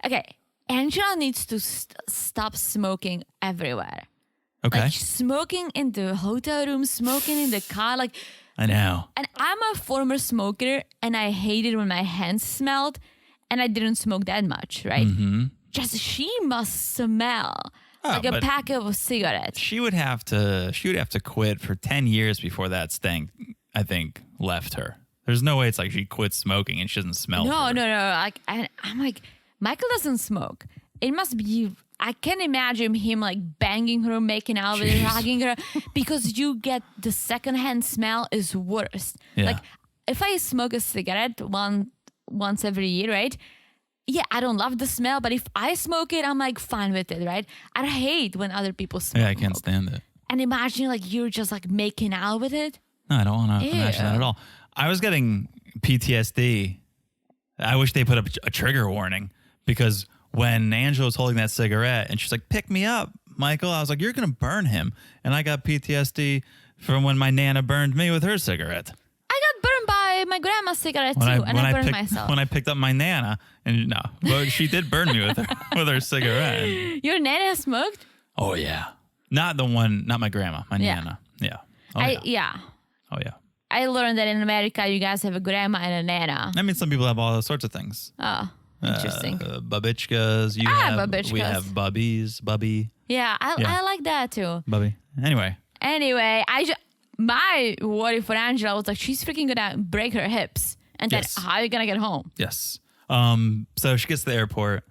Okay, Angela needs to stop smoking everywhere. Okay. Like smoking in the hotel room, smoking in the car. Like, I know. and I'm a former smoker, and I hated when my hands smelled, and I didn't smoke that much, right? Just she must smell like a but- pack of cigarettes. She would have to quit for 10 years before that stink, I think, left her. There's no way it's like she quit smoking and she doesn't smell. No. her. Like I'm like, Michael doesn't smoke. It must be. I can imagine him like banging her, making out with her, Jeez. hugging her, because you get the secondhand smell is worst. Yeah. Like if I smoke a cigarette once every year, right? Yeah, I don't love the smell, but if I smoke it, I'm like fine with it, right? I hate when other people smoke. Yeah, I can't stand it. And imagine like you're just like making out with it. No, I don't want to imagine that Ew. at all. I was getting PTSD. I wish they put up a trigger warning because when Angela was holding that cigarette and she's like, pick me up, Michael, I was like, you're going to burn him. And I got PTSD from when my Nana burned me with her cigarette. I got burned by my grandma's cigarette too, and I burned myself. When I picked up my Nana, and no, but she did burn me with her cigarette. Your nana smoked? Oh yeah, not my grandma, my Yeah. Nana. Yeah. Oh Yeah. yeah. Oh yeah. I learned that in America, you guys have a grandma and a nana. I mean, some people have all sorts of things. Oh, interesting. Babichkas. We babichkas. have bubbies. Bubby. Yeah, Yeah. I like that too. Bubby. Anyway. My worry for Angela was like, she's freaking gonna break her hips. And then Yes. how are you gonna get home? Yes. So she gets to the airport.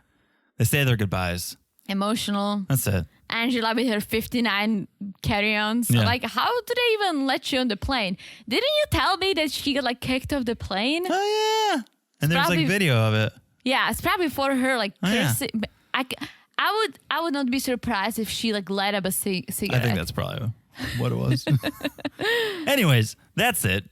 They say their goodbyes. Emotional. That's it. Angela with her 59 carry-ons. Yeah. Like, how do they even let you on the plane? Didn't you tell me that she got like kicked off the plane? Oh yeah. And there's probably- like video of it. Yeah, it's probably for her. Like, Oh, yeah. I would not be surprised if she like light up a cigarette. I think that's probably what it was. Anyways, that's it.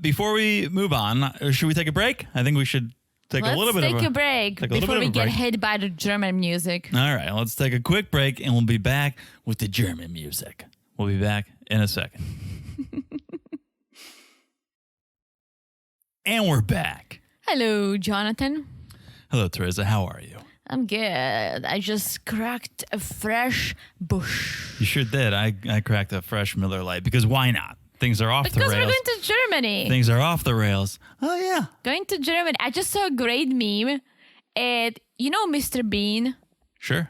Before we move on, should we take a break? I think we should take a little bit Let's of take a break take a little before bit of we a get break. hit by the German music. All right, let's take a quick break and we'll be back with the German music. We'll be back in a second. And we're back. Hello, Jonathan. Hello, Teresa. How are you? I'm good. I just cracked a fresh bush. You sure did. I cracked a fresh Miller Lite because why not? Things are off the rails. Because we're going to Germany. Things are off the rails. Oh, yeah. Going to Germany. I just saw a great meme. You know Mr. Bean? Sure.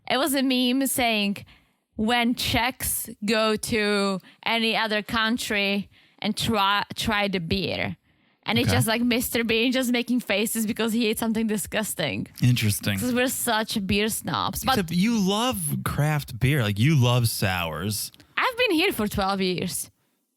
It was a meme saying, when Czechs go to any other country and try the beer. And it's just like Mr. Bean just making faces because he ate something disgusting. Interesting. Because we're such beer snobs. But except you love craft beer. Like, you love sours. I've been here for 12 years.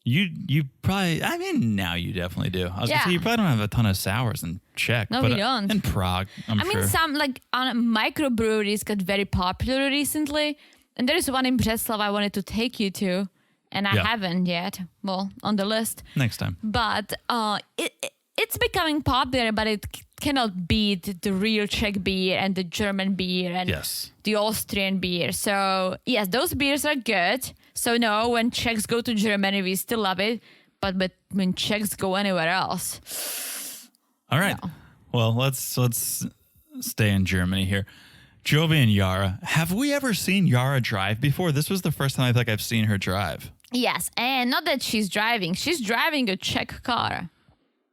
You probably, I mean, now you definitely do. I was going to say, you probably don't have a ton of sours in Czech. No, but we don't. In Prague, I'm sure. I mean, some, like, microbreweries got very popular recently. And there is one in Břeclav I wanted to take you to. And I haven't yet. Well, on the list. Next time. But it's becoming popular, but it cannot beat the real Czech beer and the German beer and the Austrian beer. So, yes, those beers are good. So, no, when Czechs go to Germany, we still love it. But when Czechs go anywhere else. All right. No. Well, let's stay in Germany here. Jovi and Yara. Have we ever seen Yara drive before? This was the first time I think I've seen her drive. Yes, and not that she's driving. She's driving a Czech car.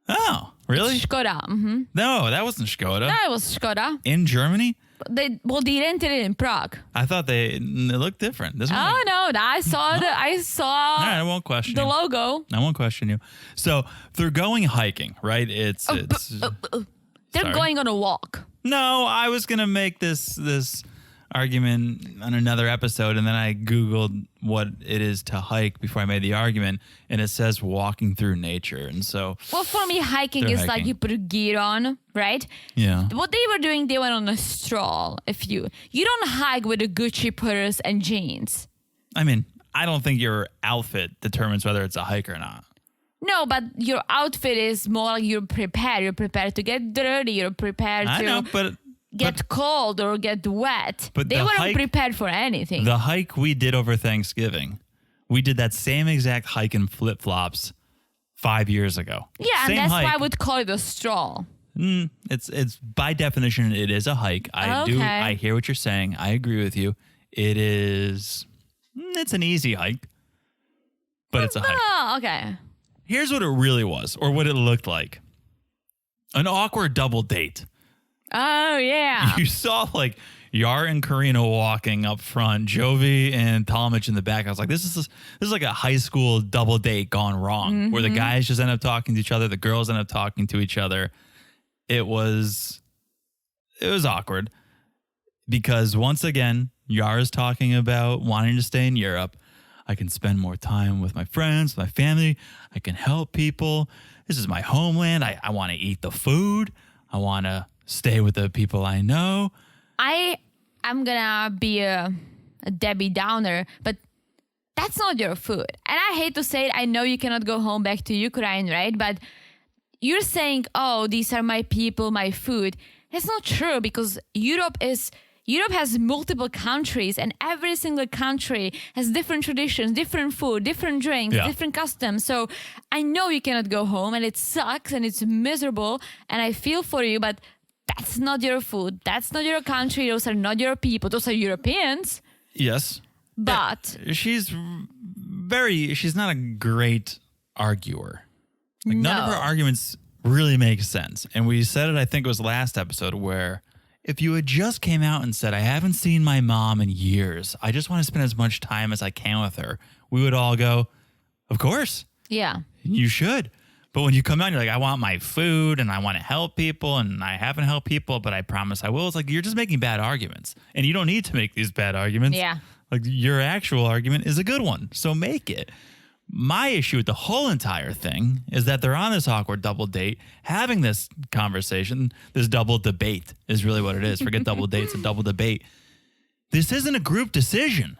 Oh, really? Skoda. Mm-hmm. No, that wasn't Skoda. No, it was Skoda. In Germany? They rented it in Prague. I thought it looked different. No, I saw All right, I won't question the logo. I won't question you. So they're going hiking, right? They're going on a walk. No, I was gonna make this argument on another episode, and then I Googled what it is to hike before I made the argument, and it says walking through nature. And so, well, for me, hiking is like you put gear on, right? Yeah. What they were doing, they went on a stroll. If you don't hike with a Gucci purse and jeans. I mean, I don't think your outfit determines whether it's a hike or not. No, but your outfit is more like you're prepared. You're prepared to get dirty. You're prepared to get cold or get wet. But they weren't prepared for anything. The hike we did over Thanksgiving, we did that same exact hike in flip-flops 5 years ago. Yeah, and that's why I would call it a stroll. It's by definition, it is a hike. I hear what you're saying. I agree with you. It's an easy hike, but it's a hike. Oh, okay. Here's what it really was, or what it looked like. An awkward double date. Oh, yeah. You saw, like, Yara and Karina walking up front, Jovi and Talmadge in the back. I was like, this is like a high school double date gone wrong, where the guys just end up talking to each other, the girls end up talking to each other. It was awkward because, once again, Yara's talking about wanting to stay in Europe. I can spend more time with my friends, my family. I can help people. This is my homeland. I want to eat the food. I want to stay with the people I know. I'm going to be a Debbie Downer, but that's not your food. And I hate to say it. I know you cannot go home back to Ukraine, right? But you're saying, oh, these are my people, my food. That's not true because Europe has multiple countries and every single country has different traditions, different food, different drinks, different customs. So I know you cannot go home and it sucks and it's miserable and I feel for you, but that's not your food. That's not your country. Those are not your people. Those are Europeans. Yes. But she's not a great arguer. Like, none of her arguments really make sense. And we said it, I think it was last episode, where if you had just came out and said, I haven't seen my mom in years, I just want to spend as much time as I can with her, we would all go, of course. Yeah. You should. But when you come out and you're like, I want my food and I want to help people and I haven't helped people, but I promise I will. It's like, you're just making bad arguments and you don't need to make these bad arguments. Yeah. Like, your actual argument is a good one. So make it. My issue with the whole entire thing is that they're on this awkward double date, having this conversation, this double debate is really what it is. Forget double dates, a double debate. This isn't a group decision,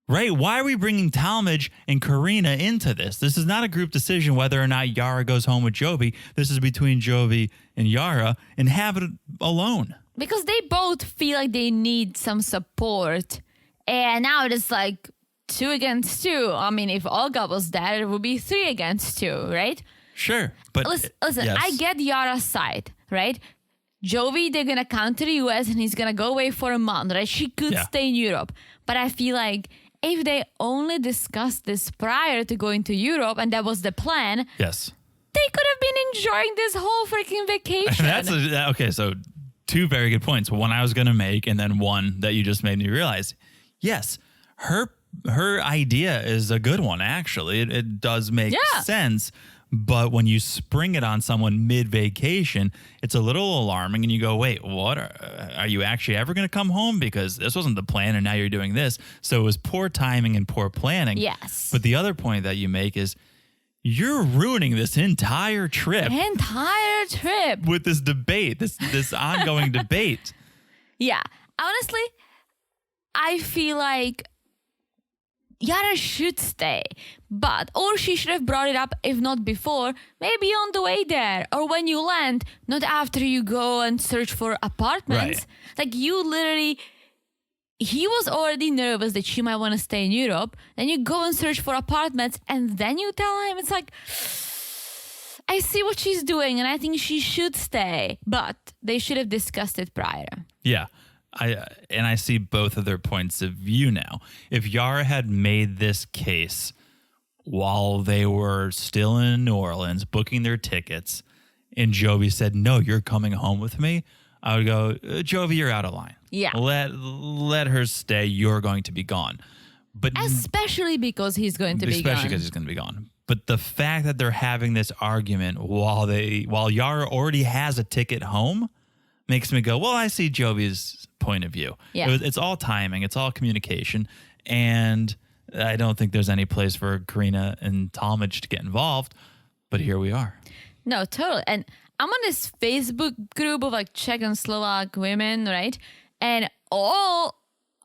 right? Why are we bringing Talmadge and Karina into this? This is not a group decision whether or not Yara goes home with Jovi. This is between Jovi and Yara, and have it alone. Because they both feel like they need some support. And now it's like 2 against 2. I mean, if Olga was there, it would be 3 against 2, right? Sure. But listen, yes. I get Yara's side, right? Jovi, they're gonna come to the US and he's gonna go away for a month, right? She could stay in Europe. But I feel like if they only discussed this prior to going to Europe and that was the plan, yes, they could have been enjoying this whole freaking vacation. Okay, so two very good points. One I was going to make, and then one that you just made me realize. Yes, her idea is a good one, actually. It does make sense. But when you spring it on someone mid-vacation, it's a little alarming, and you go, wait, what? Are you actually ever going to come home? Because this wasn't the plan, and now you're doing this. So it was poor timing and poor planning. Yes. But the other point that you make is you're ruining this entire trip. With this debate, this ongoing debate. Yeah. Honestly, I feel like Yara should stay, or she should have brought it up, if not before, maybe on the way there or when you land, not after you go and search for apartments. Right. Like he was already nervous that she might want to stay in Europe. Then you go and search for apartments and then you tell him. It's like, I see what she's doing and I think she should stay, but they should have discussed it prior. Yeah. I see both of their points of view now. If Yara had made this case while they were still in New Orleans booking their tickets and Jovi said, no, you're coming home with me, I would go, Jovi, you're out of line. Yeah. Let her stay. You're going to be gone. But especially because he's going to be gone. Especially because he's going to be gone. But the fact that they're having this argument while Yara already has a ticket home makes me go, well, I see Jovi's point of view. Yeah. It's all timing. It's all communication. And I don't think there's any place for Karina and Talmadge to get involved. But here we are. No, totally. And I'm on this Facebook group of like Czech and Slovak women, right? And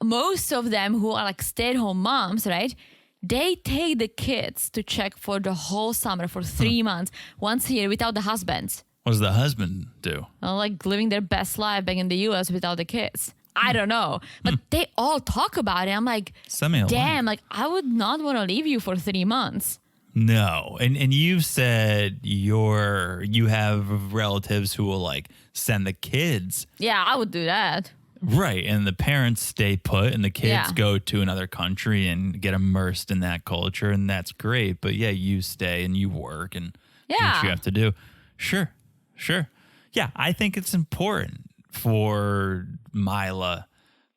most of them who are like stay-at-home moms, right? They take the kids to Czech for the whole summer, for 3 months, once a year without the husbands. What does the husband do? Like living their best life back in the US without the kids. I don't know. But they all talk about it. I'm like, damn, like I would not want to leave you for 3 months. No. And you've said you have relatives who will like send the kids. Yeah, I would do that. Right. And the parents stay put and the kids go to another country and get immersed in that culture. And that's great. But yeah, you stay and you work and do what you have to do. Sure. Yeah, I think it's important for Mila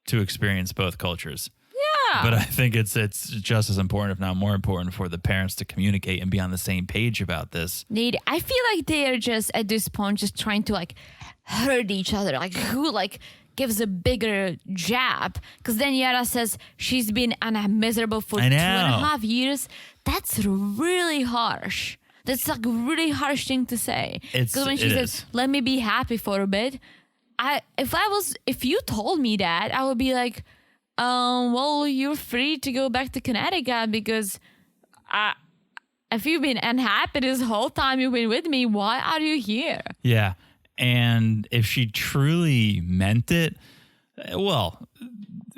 to experience both cultures. Yeah. But I think it's just as important, if not more important, for the parents to communicate and be on the same page about this. I feel like they are just, at this point, just trying to like hurt each other. Like who like gives a bigger jab? Because then Yara says she's been miserable for 2.5 years. That's really harsh. That's like a really harsh thing to say. Because when she says, let me be happy for a bit, if you told me that, I would be like, well, you're free to go back to Connecticut because if you've been unhappy this whole time you've been with me, why are you here? Yeah. And if she truly meant it, well,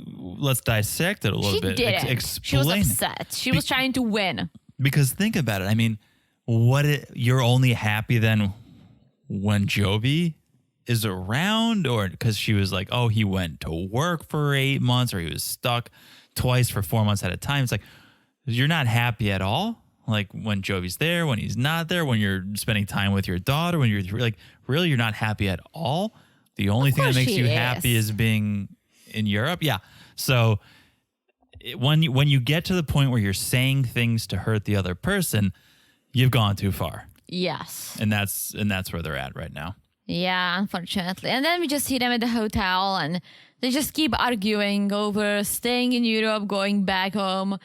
let's dissect it a little bit. She didn't. She was upset. She was trying to win. Because think about it. I mean, you're only happy then when Jovi is around, or because she was like, oh, he went to work for 8 months, or he was stuck twice for 4 months at a time. It's like, you're not happy at all. Like when Jovi's there, when he's not there, when you're spending time with your daughter, when you're like, really, you're not happy at all. The only thing that makes you happy is being in Europe. Yeah. So when you get to the point where you're saying things to hurt the other person, you've gone too far. Yes. And that's where they're at right now. Yeah, unfortunately. And then we just see them at the hotel and they just keep arguing over staying in Europe, going back home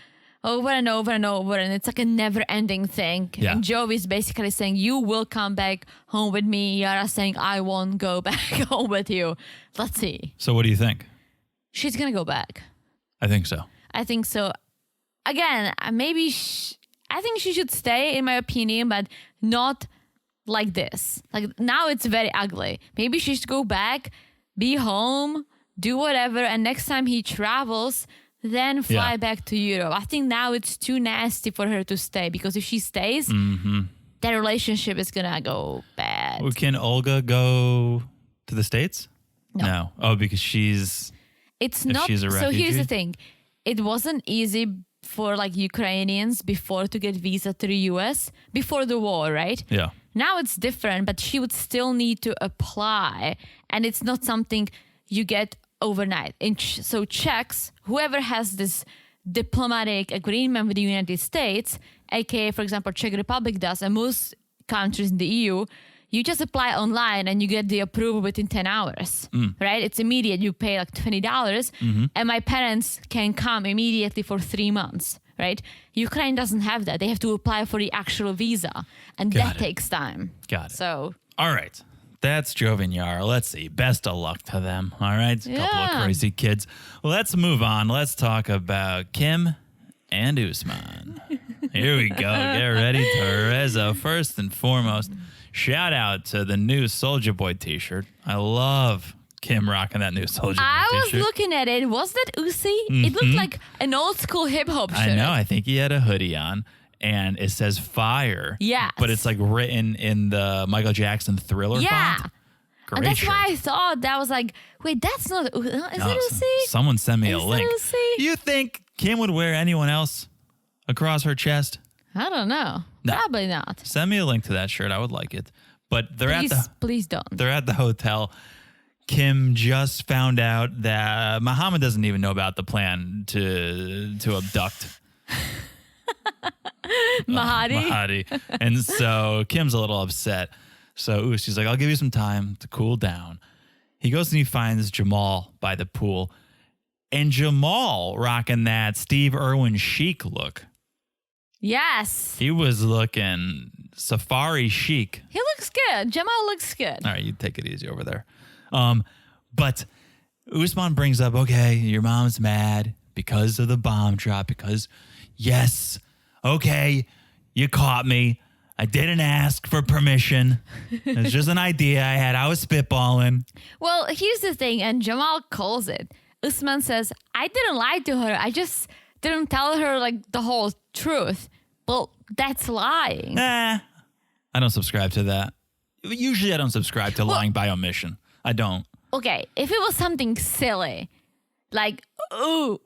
over and over and over. And it's like a never ending thing. Yeah. And Jovi's basically saying, you will come back home with me. Yara saying, I won't go back home with you. Let's see. So what do you think? She's going to go back. I think so. Again, maybe I think she should stay, in my opinion, but not like this. Like now it's very ugly. Maybe she should go back, be home, do whatever, and next time he travels, then fly back to Europe. I think now it's too nasty for her to stay, because if she stays, their relationship is gonna go bad. Well, can Olga go to the States? No. Oh, because she's It's if not. she's a So here's refugee? the thing. It wasn't easy for like Ukrainians before to get visa to the US before the war, right? Yeah. Now it's different, but she would still need to apply, and it's not something you get overnight. So Czechs, whoever has this diplomatic agreement with the United States, aka, for example, Czech Republic does, and most countries in the EU, you just apply online and you get the approval within 10 hours, right? It's immediate. You pay like $20, and my parents can come immediately for 3 months, right? Ukraine doesn't have that. They have to apply for the actual visa, and that takes time. Got it. So, All right. That's Jovinyar. Let's see. Best of luck to them. All right. A couple of Yeah. crazy kids. Let's move on. Let's talk about Kim and Usman. Here we go. Get ready, Teresa. First and foremost, shout out to the new Soulja Boy t-shirt. I love Kim rocking that new Soulja Boy I was t-shirt. looking at it. Was that Uzi? It looked like an old school hip hop shirt. I know. I think he had a hoodie on. And it says fire. Yes. But it's like written in the Michael Jackson Thriller Yeah. font. And Great that's shirt. why I thought that was like, wait, that's not. Is it Uzi? Someone send me a Is it link. Uzi? You think Kim would wear anyone else across her chest? I don't know. No. Probably not. Send me a link to that shirt. I would like it. But Please don't. they're at the hotel. Kim just found out that Muhammad doesn't even know about the plan to abduct Mahadi. Mahadi. And so Kim's a little upset. So she's like, I'll give you some time to cool down. He goes and he finds Jamal by the pool. And Jamal rocking that Steve Irwin chic look. Yes. He was looking safari chic. He looks good. Jamal looks good. All right, you take it easy over there. But Usman brings up, okay, your mom's mad because of the bomb drop, because, yes, okay, you caught me. I didn't ask for permission. It's just an idea I had. I was spitballing. Well, here's the thing, and Jamal calls it. Usman says, I didn't lie to her. I just didn't tell her like the whole truth. Well, that's lying. I don't subscribe to that. Usually I don't subscribe to lying by omission. I don't. Okay, if it was something silly, like, oh,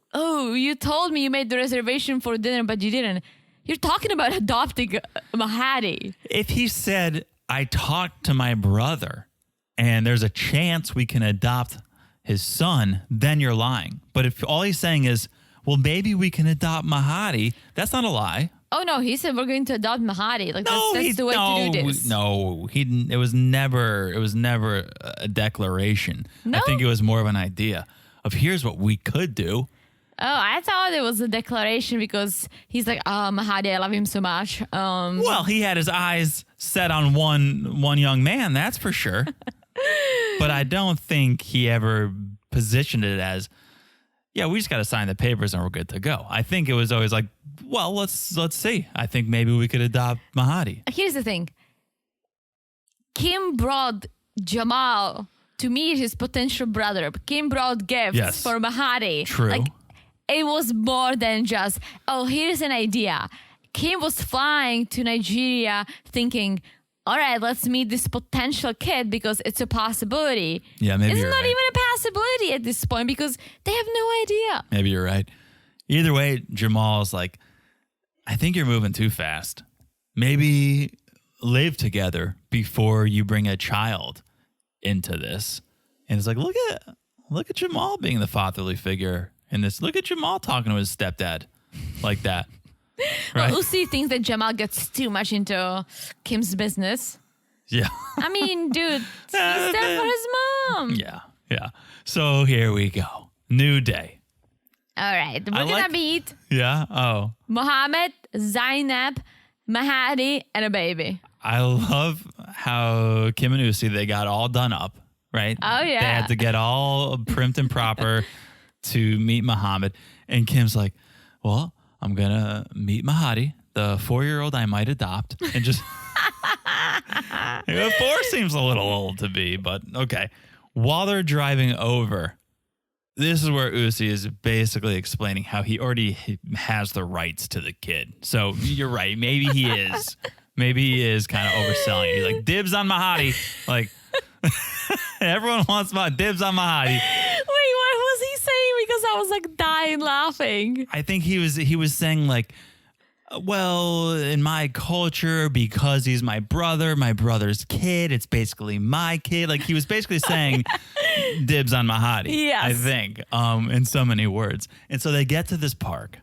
you told me you made the reservation for dinner, but you didn't. You're talking about adopting Mahadi. If he said, I talked to my brother and there's a chance we can adopt his son, then you're lying. But if all he's saying is, well, maybe we can adopt Mahadi, that's not a lie. Oh no, he said we're going to adopt Mahadi. Like that's the way to do this. No, it was never a declaration. No? I think it was more of an idea of here's what we could do. Oh, I thought it was a declaration because he's like, oh, Mahadi, I love him so much. Well, he had his eyes set on one young man, that's for sure. But I don't think he ever positioned it as, yeah, we just got to sign the papers and we're good to go. I think it was always like, well, let's see. I think maybe we could adopt Mahadi. Here's the thing. Kim brought Jamal to meet his potential brother. Kim brought gifts for Mahadi. True. Like, it was more than just, oh, here's an idea. Kim was flying to Nigeria thinking, all right, let's meet this potential kid because it's a possibility. Yeah, maybe it's you're not right. even a possibility at this point because they have no idea. Maybe you're right. Either way, Jamal's like, I think you're moving too fast. Maybe live together before you bring a child into this. And it's like, look at Jamal being the fatherly figure in this. Look at Jamal talking to his stepdad like that. Right? Well, Uzi thinks that Jamal gets too much into Kim's business. Yeah. I mean, dude, he's there for his mom. Yeah. So here we go. New day. All right. We're going to meet Yeah. Oh. Mohammed, Zainab, Mahadi, and a baby. I love how Kim and Uzi, they got all done up, right? Oh, yeah. They had to get all primed and proper to meet Muhammad. And Kim's like, well, I'm going to meet Mahadi, the 4-year-old I might adopt. And just, 4 seems a little old to be, but okay. While they're driving over, this is where Uzi is basically explaining how he already has the rights to the kid. So you're right. Maybe he is. Maybe he is kind of overselling it. He's like, dibs on Mahadi. Like, Everyone wants my dibs on Mahadi. Wait, what was he saying? Because I was like dying laughing. I think he was saying like, well, in my culture, because he's my brother's kid, it's basically my kid. Like he was basically saying dibs on Mahadi. Yes. I think, in so many words. And so they get to this park,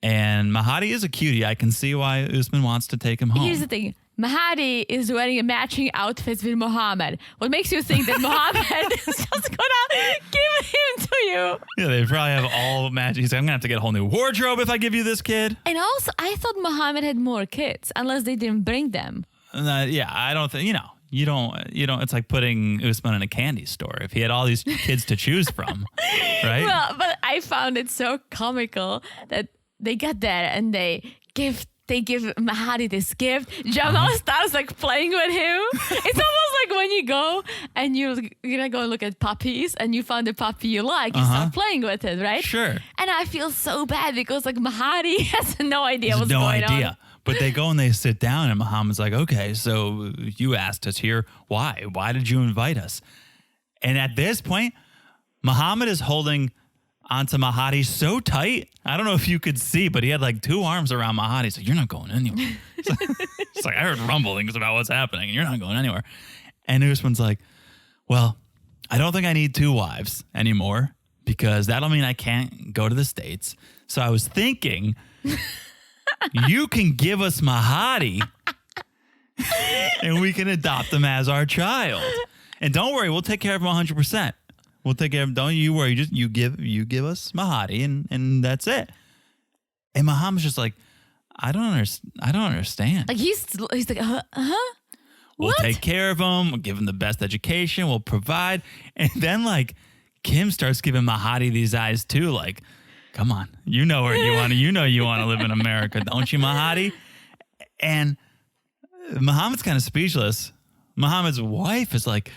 and Mahadi is a cutie. I can see why Usman wants to take him home. Here's the thing. Mahadi is wearing a matching outfit with Muhammad. What makes you think that Muhammad is just gonna give him to you? Yeah, they probably have all matching. He's like, I'm gonna have to get a whole new wardrobe if I give you this kid. And also, I thought Muhammad had more kids, unless they didn't bring them. Yeah, I don't think, you don't, it's like putting Usman in a candy store if he had all these kids to choose from, right? Well, but I found it so comical that they got there and they give Mahadi this gift. Jamal starts like playing with him. It's almost like when you go and you're gonna go look at puppies and you find a puppy you like, you start playing with it, right? Sure. And I feel so bad because like Mahadi has no idea what's going on. But they go and they sit down and Muhammad's like, okay, so you asked us here. Why? Why did you invite us? And at this point, Muhammad is holding onto Mahadi so tight. I don't know if you could see, but he had like two arms around Mahadi. He's like, you're not going anywhere. It's like, I heard rumblings about what's happening and you're not going anywhere. And Usman's like, well, I don't think I need two wives anymore because that'll mean I can't go to the States. So I was thinking you can give us Mahadi and we can adopt him as our child. And don't worry, we'll take care of him 100%. We'll take care of him. Don't you worry. You give us Mahadi and that's it. And Muhammad's just like, I don't understand. Like he's like, We'll take care of him. We'll give him the best education. We'll provide. And then like Kim starts giving Mahadi these eyes too. Like, come on, you know where you want to. You want to live in America, don't you, Mahadi? And Muhammad's kind of speechless. Muhammad's wife is like,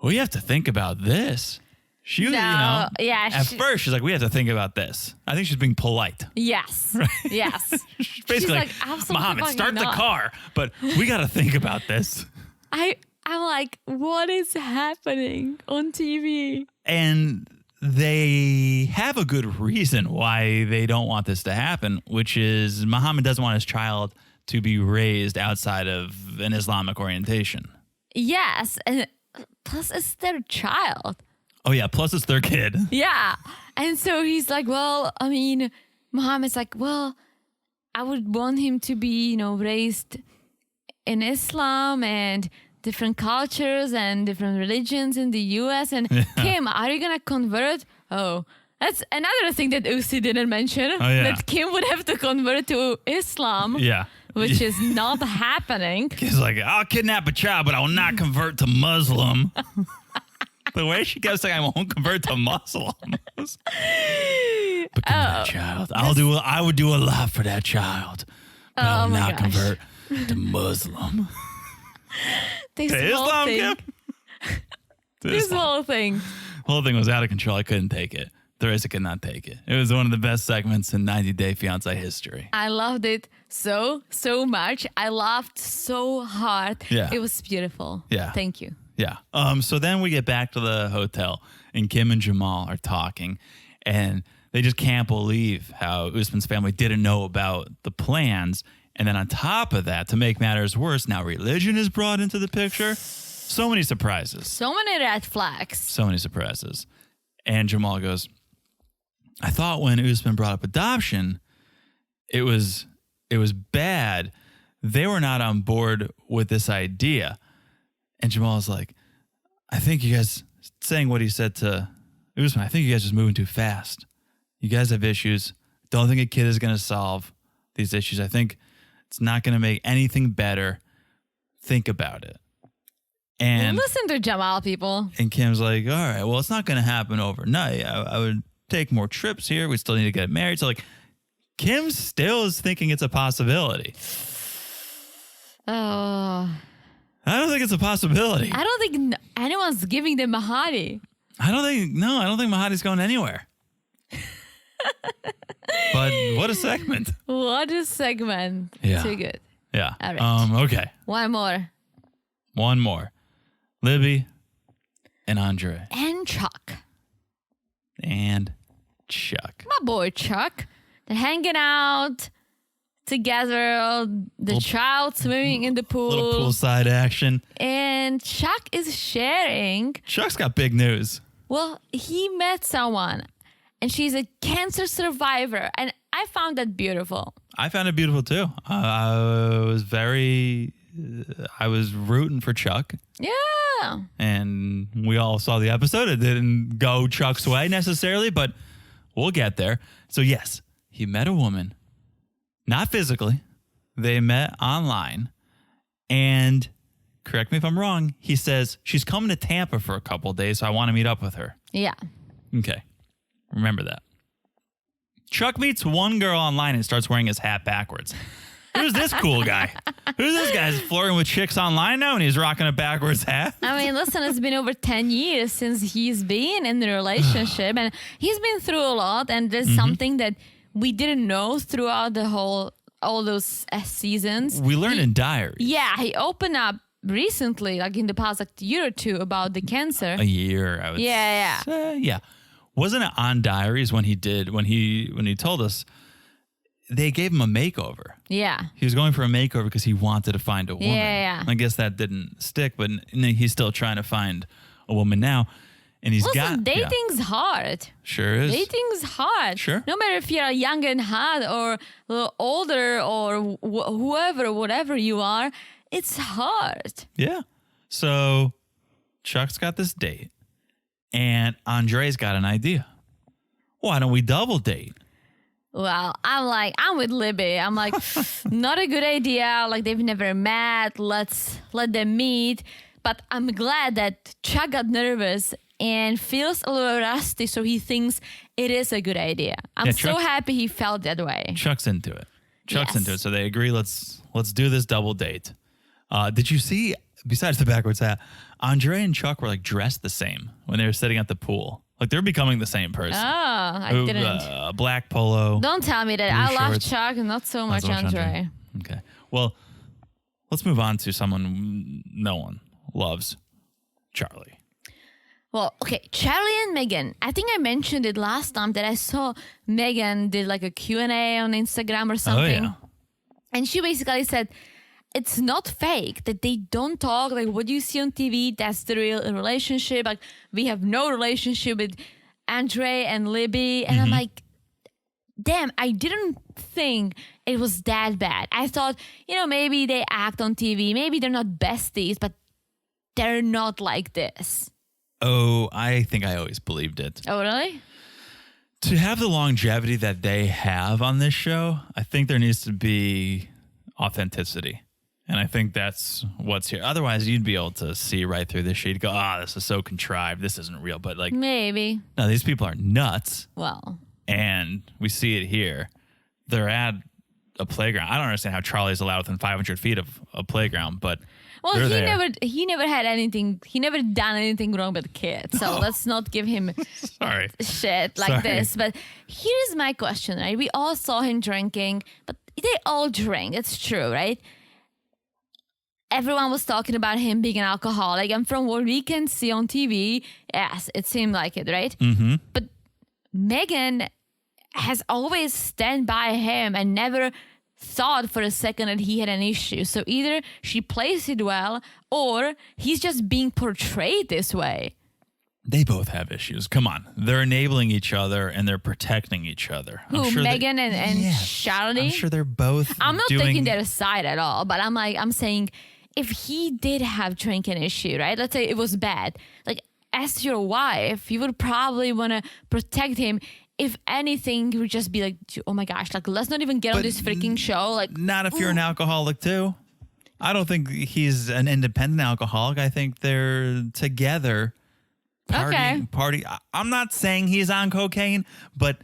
we have to think about this. At first she's like, we have to think about this. I think she's being polite. Yes. Right? Yes. She's basically like, Muhammad, start the car, but we got to think about this. I'm like, what is happening on TV? And they have a good reason why they don't want this to happen, which is Muhammad doesn't want his child to be raised outside of an Islamic orientation. Yes. And plus it's their child. Oh, yeah. Plus it's their kid. Yeah. And so he's like, well, I mean, Muhammad's like, well, I would want him to be, raised in Islam and different cultures and different religions in the U.S. And Kim, are you going to convert? Oh, that's another thing that Uzi didn't mention. Oh, yeah. That Kim would have to convert to Islam. Yeah. Which is not happening. He's like, I'll kidnap a child, but I will not convert to Muslim. The way she kept saying, I won't convert to Muslim. But give me that child. I would do a lot for that child. But I will not convert to Muslim. To Islam, Kim? This whole thing. The whole thing was out of control. I couldn't take it. Theresa could not take it. It was one of the best segments in 90 Day Fiancé history. I loved it so much. I laughed so hard. Yeah. It was beautiful. Yeah. Thank you. Yeah. So then we get back to the hotel and Kim and Jamal are talking and they just can't believe how Usman's family didn't know about the plans. And then on top of that, to make matters worse, now religion is brought into the picture. So many surprises. So many red flags. So many surprises. And Jamal goes, I thought when Usman brought up adoption, it was bad. They were not on board with this idea. And Jamal's like, I think you guys, saying what he said to Usman, I think you guys are just moving too fast. You guys have issues. Don't think a kid is going to solve these issues. I think it's not going to make anything better. Think about it. And listen to Jamal, people. And Kim's like, all right, well, it's not going to happen overnight. I would take more trips here. We still need to get married. So like Kim still is thinking it's a possibility. Oh. I don't think it's a possibility. I don't think anyone's giving them Mahadi. I don't think Mahadi's going anywhere. But what a segment. What a segment. Yeah. Too good. Yeah. All right. Okay. One more. Libby and Andre. And Chuck. And Chuck. My boy Chuck. They're hanging out together. The child swimming in the pool. Little poolside action. And Chuck is sharing. Chuck's got big news. Well, he met someone. And she's a cancer survivor. And I found that beautiful. I found it beautiful too. I was rooting for Chuck. Yeah. And we all saw the episode. It didn't go Chuck's way necessarily, but we'll get there. So yes, he met a woman, not physically. They met online. And correct me if I'm wrong, he says she's coming to Tampa for a couple of days, so I want to meet up with her. Yeah. Okay. Remember that. Chuck meets one girl online and starts wearing his hat backwards. Who's this cool guy? Who's this guy? He's flirting with chicks online now and he's rocking a backwards hat? I mean, listen, it's been over 10 years since he's been in the relationship and he's been through a lot. And there's something that we didn't know throughout all those seasons. We learned in diaries. Yeah, he opened up recently, like in the past year or two, about the cancer. A year, I would say. Yeah. Wasn't it on diaries when he told us they gave him a makeover? Yeah. He was going for a makeover because he wanted to find a woman. Yeah. I guess that didn't stick, but he's still trying to find a woman now. And dating's hard. Sure is. Dating's hard. Sure. No matter if you're young and hot or a little older or whatever you are, it's hard. Yeah. So Chuck's got this date. And Andre's got an idea. Why don't we double date? Well, I'm with Libby. I'm like, not a good idea. Like, they've never met. Let's let them meet. But I'm glad that Chuck got nervous and feels a little rusty, so he thinks it is a good idea. I'm so happy he felt that way. Chuck's into it. Into it. So they agree, let's do this double date. Did you see, besides the backwards hat, Andre and Chuck were like dressed the same when they were sitting at the pool. Like they're becoming the same person. Oh, I didn't. Black polo. Don't tell me that. I love Chuck and not so much Andre. Okay. Well, let's move on to someone no one loves, Charlie. Well, okay, Charlie and Megan. I think I mentioned it last time that I saw Megan did like a Q&A on Instagram or something. Oh, yeah. And she basically said, it's not fake that they don't talk. Like what you see on TV, that's the real relationship. Like we have no relationship with Andre and Libby. And I'm like, damn, I didn't think it was that bad. I thought, maybe they act on TV. Maybe they're not besties, but they're not like this. Oh, I think I always believed it. Oh, really? To have the longevity that they have on this show, I think there needs to be authenticity. And I think that's what's here. Otherwise, you'd be able to see right through this shit. You'd go, this is so contrived. This isn't real. But like, maybe. No, these people are nuts. Well. And we see it here. They're at a playground. I don't understand how Charlie's allowed within 500 feet of a playground, but well, he never had anything. He never done anything wrong with kids. So let's not give him shit like this. But here's my question, right? We all saw him drinking, but they all drink. It's true, right? Everyone was talking about him being an alcoholic. And from what we can see on TV, yes, it seemed like it, right? Mm-hmm. But Megan has always stand by him and never thought for a second that he had an issue. So either she plays it well or he's just being portrayed this way. They both have issues. Come on. They're enabling each other and they're protecting each other. Who, Megan and Charlie? I'm sure they're both I'm not taking their side at all, but I'm saying if he did have drinking issue, right? Let's say it was bad. Like, as your wife, you would probably want to protect him. If anything, you would just be like, oh my gosh, like, let's not even get on this freaking show. Like, not if you're an alcoholic too. I don't think he's an independent alcoholic. I think they're together. Party. I'm not saying he's on cocaine, but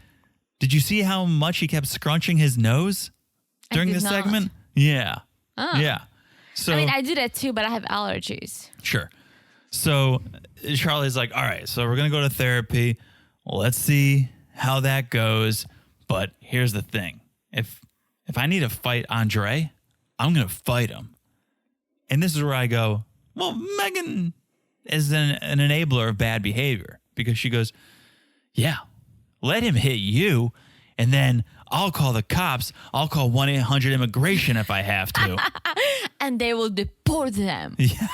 did you see how much he kept scrunching his nose during this segment? Yeah. Oh. Yeah. So, I mean, I do that too, but I have allergies. Sure. So Charlie's like, all right, so we're going to go to therapy. Let's see how that goes. But here's the thing. If I need to fight Andre, I'm going to fight him. And this is where I go, well, Megan as an enabler of bad behavior because she goes, yeah, let him hit you and then I'll call the cops. I'll call 1-800-immigration if I have to. And they will deport them. Yeah.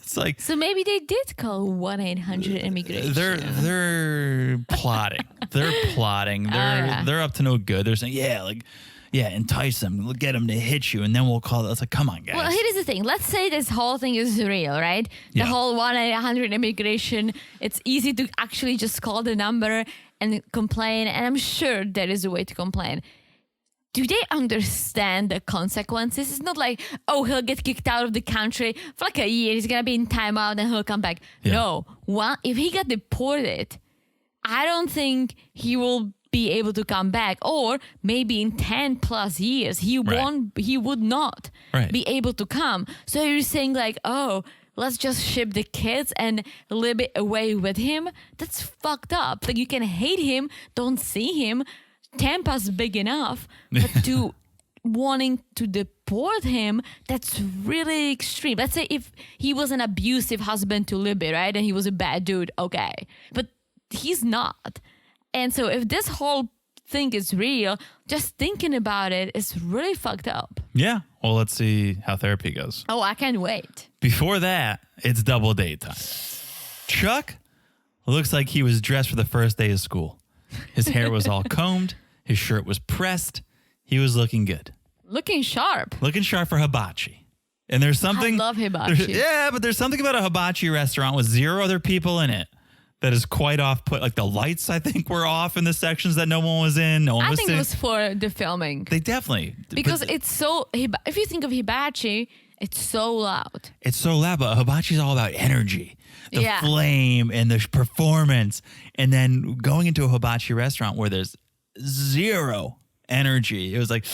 It's like, so maybe they did call 1-800-immigration. They're plotting. They're plotting. They're up to no good. They're saying, entice them, get them to hit you, and then we'll call it. It's like, come on, guys. Well, here's the thing. Let's say this whole thing is real, right? The whole 1-800-immigration. It's easy to actually just call the number and complain, and I'm sure there is a way to complain. Do they understand the consequences? It's not like, oh, he'll get kicked out of the country for like a year. He's going to be in timeout and he'll come back. Yeah. No. Well, if he got deported, I don't think he will be able to come back. Or maybe in 10 plus years, he would not be able to come. So you're saying like, oh, let's just ship the kids and live it away with him. That's fucked up. Like you can hate him, don't see him. Tampa's big enough, but to wanting to deport him, that's really extreme. Let's say if he was an abusive husband to Libby, right? And he was a bad dude, okay. But he's not. And so if this whole thing is real, just thinking about it is really fucked up. Yeah. Well, let's see how therapy goes. Oh, I can't wait. Before that, it's double date time. Chuck looks like he was dressed for the first day of school. His hair was all combed. His shirt was pressed. He was looking good. Looking sharp. Looking sharp for hibachi. And there's something... I love hibachi. But there's something about a hibachi restaurant with 0 other people in it that is quite off-put. Like the lights, I think, were off in the sections that no one was in. No one was sitting. It was for the filming. They definitely... Because it's so... If you think of hibachi, it's so loud. It's so loud, but hibachi is all about energy. The flame and the performance. And then going into a hibachi restaurant where there's 0 energy, it was like,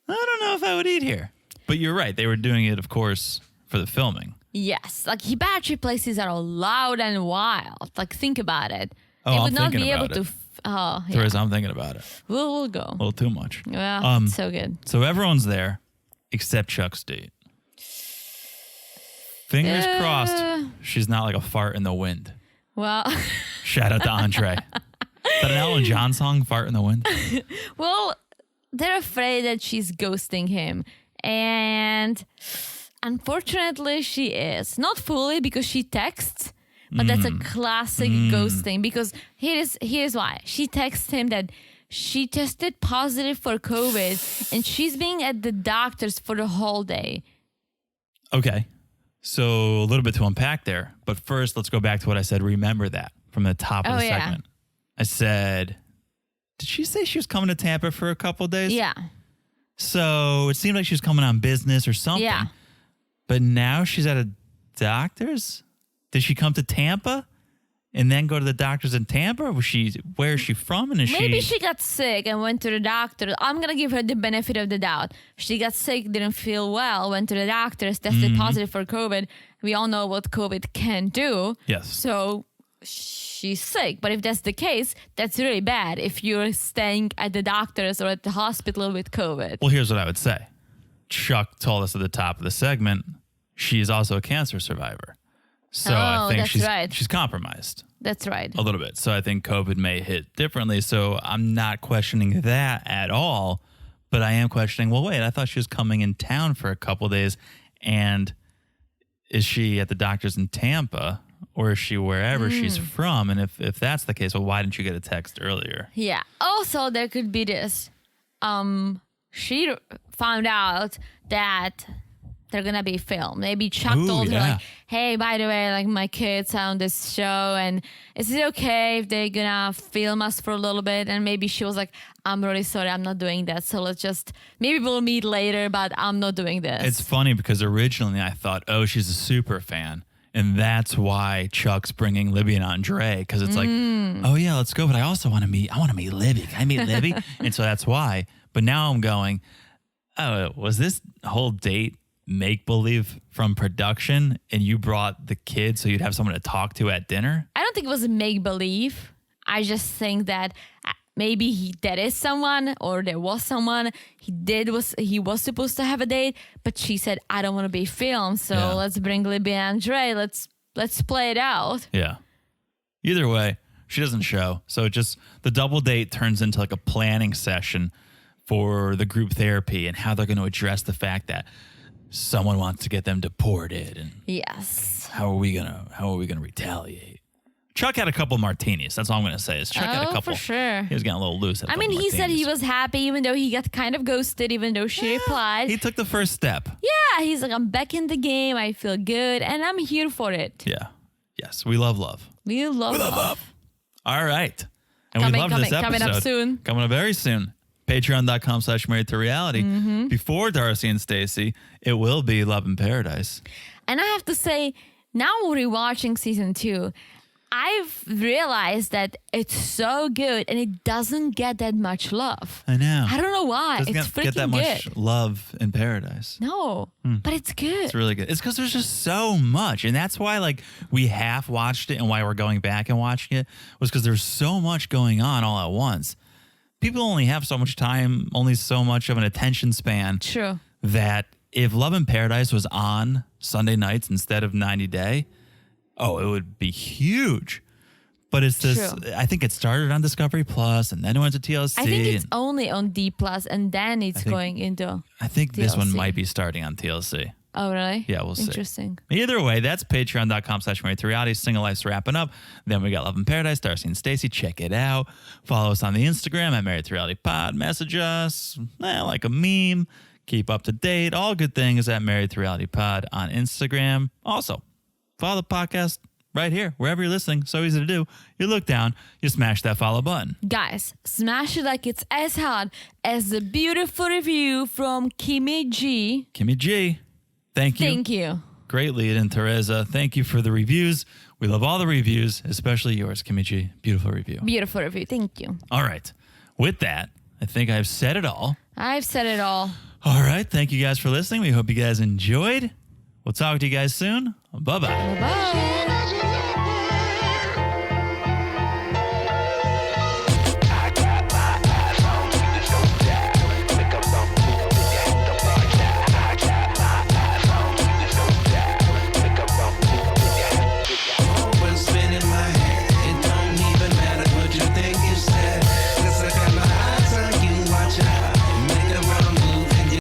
I don't know if I would eat here. But you're right. They were doing it, of course, for the filming. Yes. Like hibachi places are loud and wild. Like think about it. Oh, they would I'm not thinking be able about to... Therese, I'm thinking about it. We'll go. A little too much. Yeah, so good. So everyone's there except Chuck's date. Fingers crossed she's not like a fart in the wind. Well. Shout out to Andre. Is that an Elton John song, Fart in the Wind? Well, they're afraid that she's ghosting him. And unfortunately, she is. Not fully because she texts, but that's a classic ghosting. Because here's why. She texts him that she tested positive for COVID and she's being at the doctor's for the whole day. Okay. So a little bit to unpack there. But first, let's go back to what I said. Remember that from the top of the segment. I said, did she say she was coming to Tampa for a couple of days? Yeah. So it seemed like she was coming on business or something. Yeah. But now she's at a doctor's? Did she come to Tampa and then go to the doctor's in Tampa? Or where is she from? And maybe she got sick and went to the doctor. I'm going to give her the benefit of the doubt. She got sick, didn't feel well, went to the doctor's, tested positive for COVID. We all know what COVID can do. Yes. So she's sick. But if that's the case, that's really bad if you're staying at the doctor's or at the hospital with COVID. Well, here's what I would say. Chuck told us at the top of the segment, she's also a cancer survivor. So I think she's compromised. That's right. A little bit. So I think COVID may hit differently. So I'm not questioning that at all. But I am questioning, well, wait, I thought she was coming in town for a couple of days. And is she at the doctor's in Tampa or is she wherever she's from? And if that's the case, well, why didn't you get a text earlier? Yeah. Also, there could be this. She found out that they're gonna be filmed. Maybe Chuck told her like, hey, by the way, like my kids are on this show and is it okay if they're gonna film us for a little bit? And maybe she was like, I'm really sorry, I'm not doing that. So maybe we'll meet later, but I'm not doing this. It's funny because originally I thought, oh, she's a super fan. And that's why Chuck's bringing Libby and Andre, because it's like, oh yeah, let's go. But I also want to meet Libby. Can I meet Libby? And so that's why. But now I'm going, oh, was this whole date make-believe from production and you brought the kids so you'd have someone to talk to at dinner? I don't think it was make-believe. I just think that maybe there is someone or there was someone he was supposed to have a date, but she said, I don't want to be filmed, so let's bring Libby and Andre. Let's let's play it out. Yeah. Either way, she doesn't show. So the double date turns into like a planning session for the group therapy and how they're going to address the fact that someone wants to get them deported. And Yes. how are we gonna retaliate? Chuck had a couple martinis. That's all I'm going to say is Chuck had a couple. For sure. He was getting a little loose. I mean, he said he was happy even though he got kind of ghosted, even though she replied. He took the first step. Yeah, he's like, I'm back in the game. I feel good and I'm here for it. Yeah. Yes. We love love. We love love. All right. And Coming- we love this episode. coming up soon. Coming up very soon. Patreon.com/married to reality. Mm-hmm. Before Darcy and Stacy, it will be Love in Paradise. And I have to say, now rewatching season 2, I've realized that it's so good and it doesn't get that much love. I know. I don't know why. Doesn't It's freaking get that much good. love in Paradise. No, but it's good. It's really good. It's because there's just so much. And that's why like we half watched it and why we're going back and watching it was because there's so much going on all at once. People only have so much time, only so much of an attention span. True. That if Love in Paradise was on Sunday nights instead of 90 Day, oh, it would be huge. But it's this, True. I think it started on Discovery Plus and then it went to TLC. I think it's only on D Plus and then it's going into. I think this one TLC. might be starting on TLC. Oh, really? Yeah, we'll see. Interesting. Either way, that's patreon.com/married to reality. Single Life's wrapping up. Then we got Love in Paradise, Darcy and Stacy. Check it out. Follow us on the Instagram at Married to Reality Pod. Message us like a meme. Keep up to date. All good things at Married to Reality Pod on Instagram. Also, follow the podcast right here, wherever you're listening. So easy to do. You look down, you smash that follow button. Guys, smash it like it's as hard as the beautiful review from Kimmy G. Kimmy G, thank you. Thank you. Great lead in, Teresa. Thank you for the reviews. We love all the reviews, especially yours, Kimmy G. Beautiful review. Beautiful review. Thank you. All right. With that, I think I've said it all. I've said it all. All right. Thank you guys for listening. We hope you guys enjoyed. We'll talk to you guys soon. Bye-bye. Bye-bye.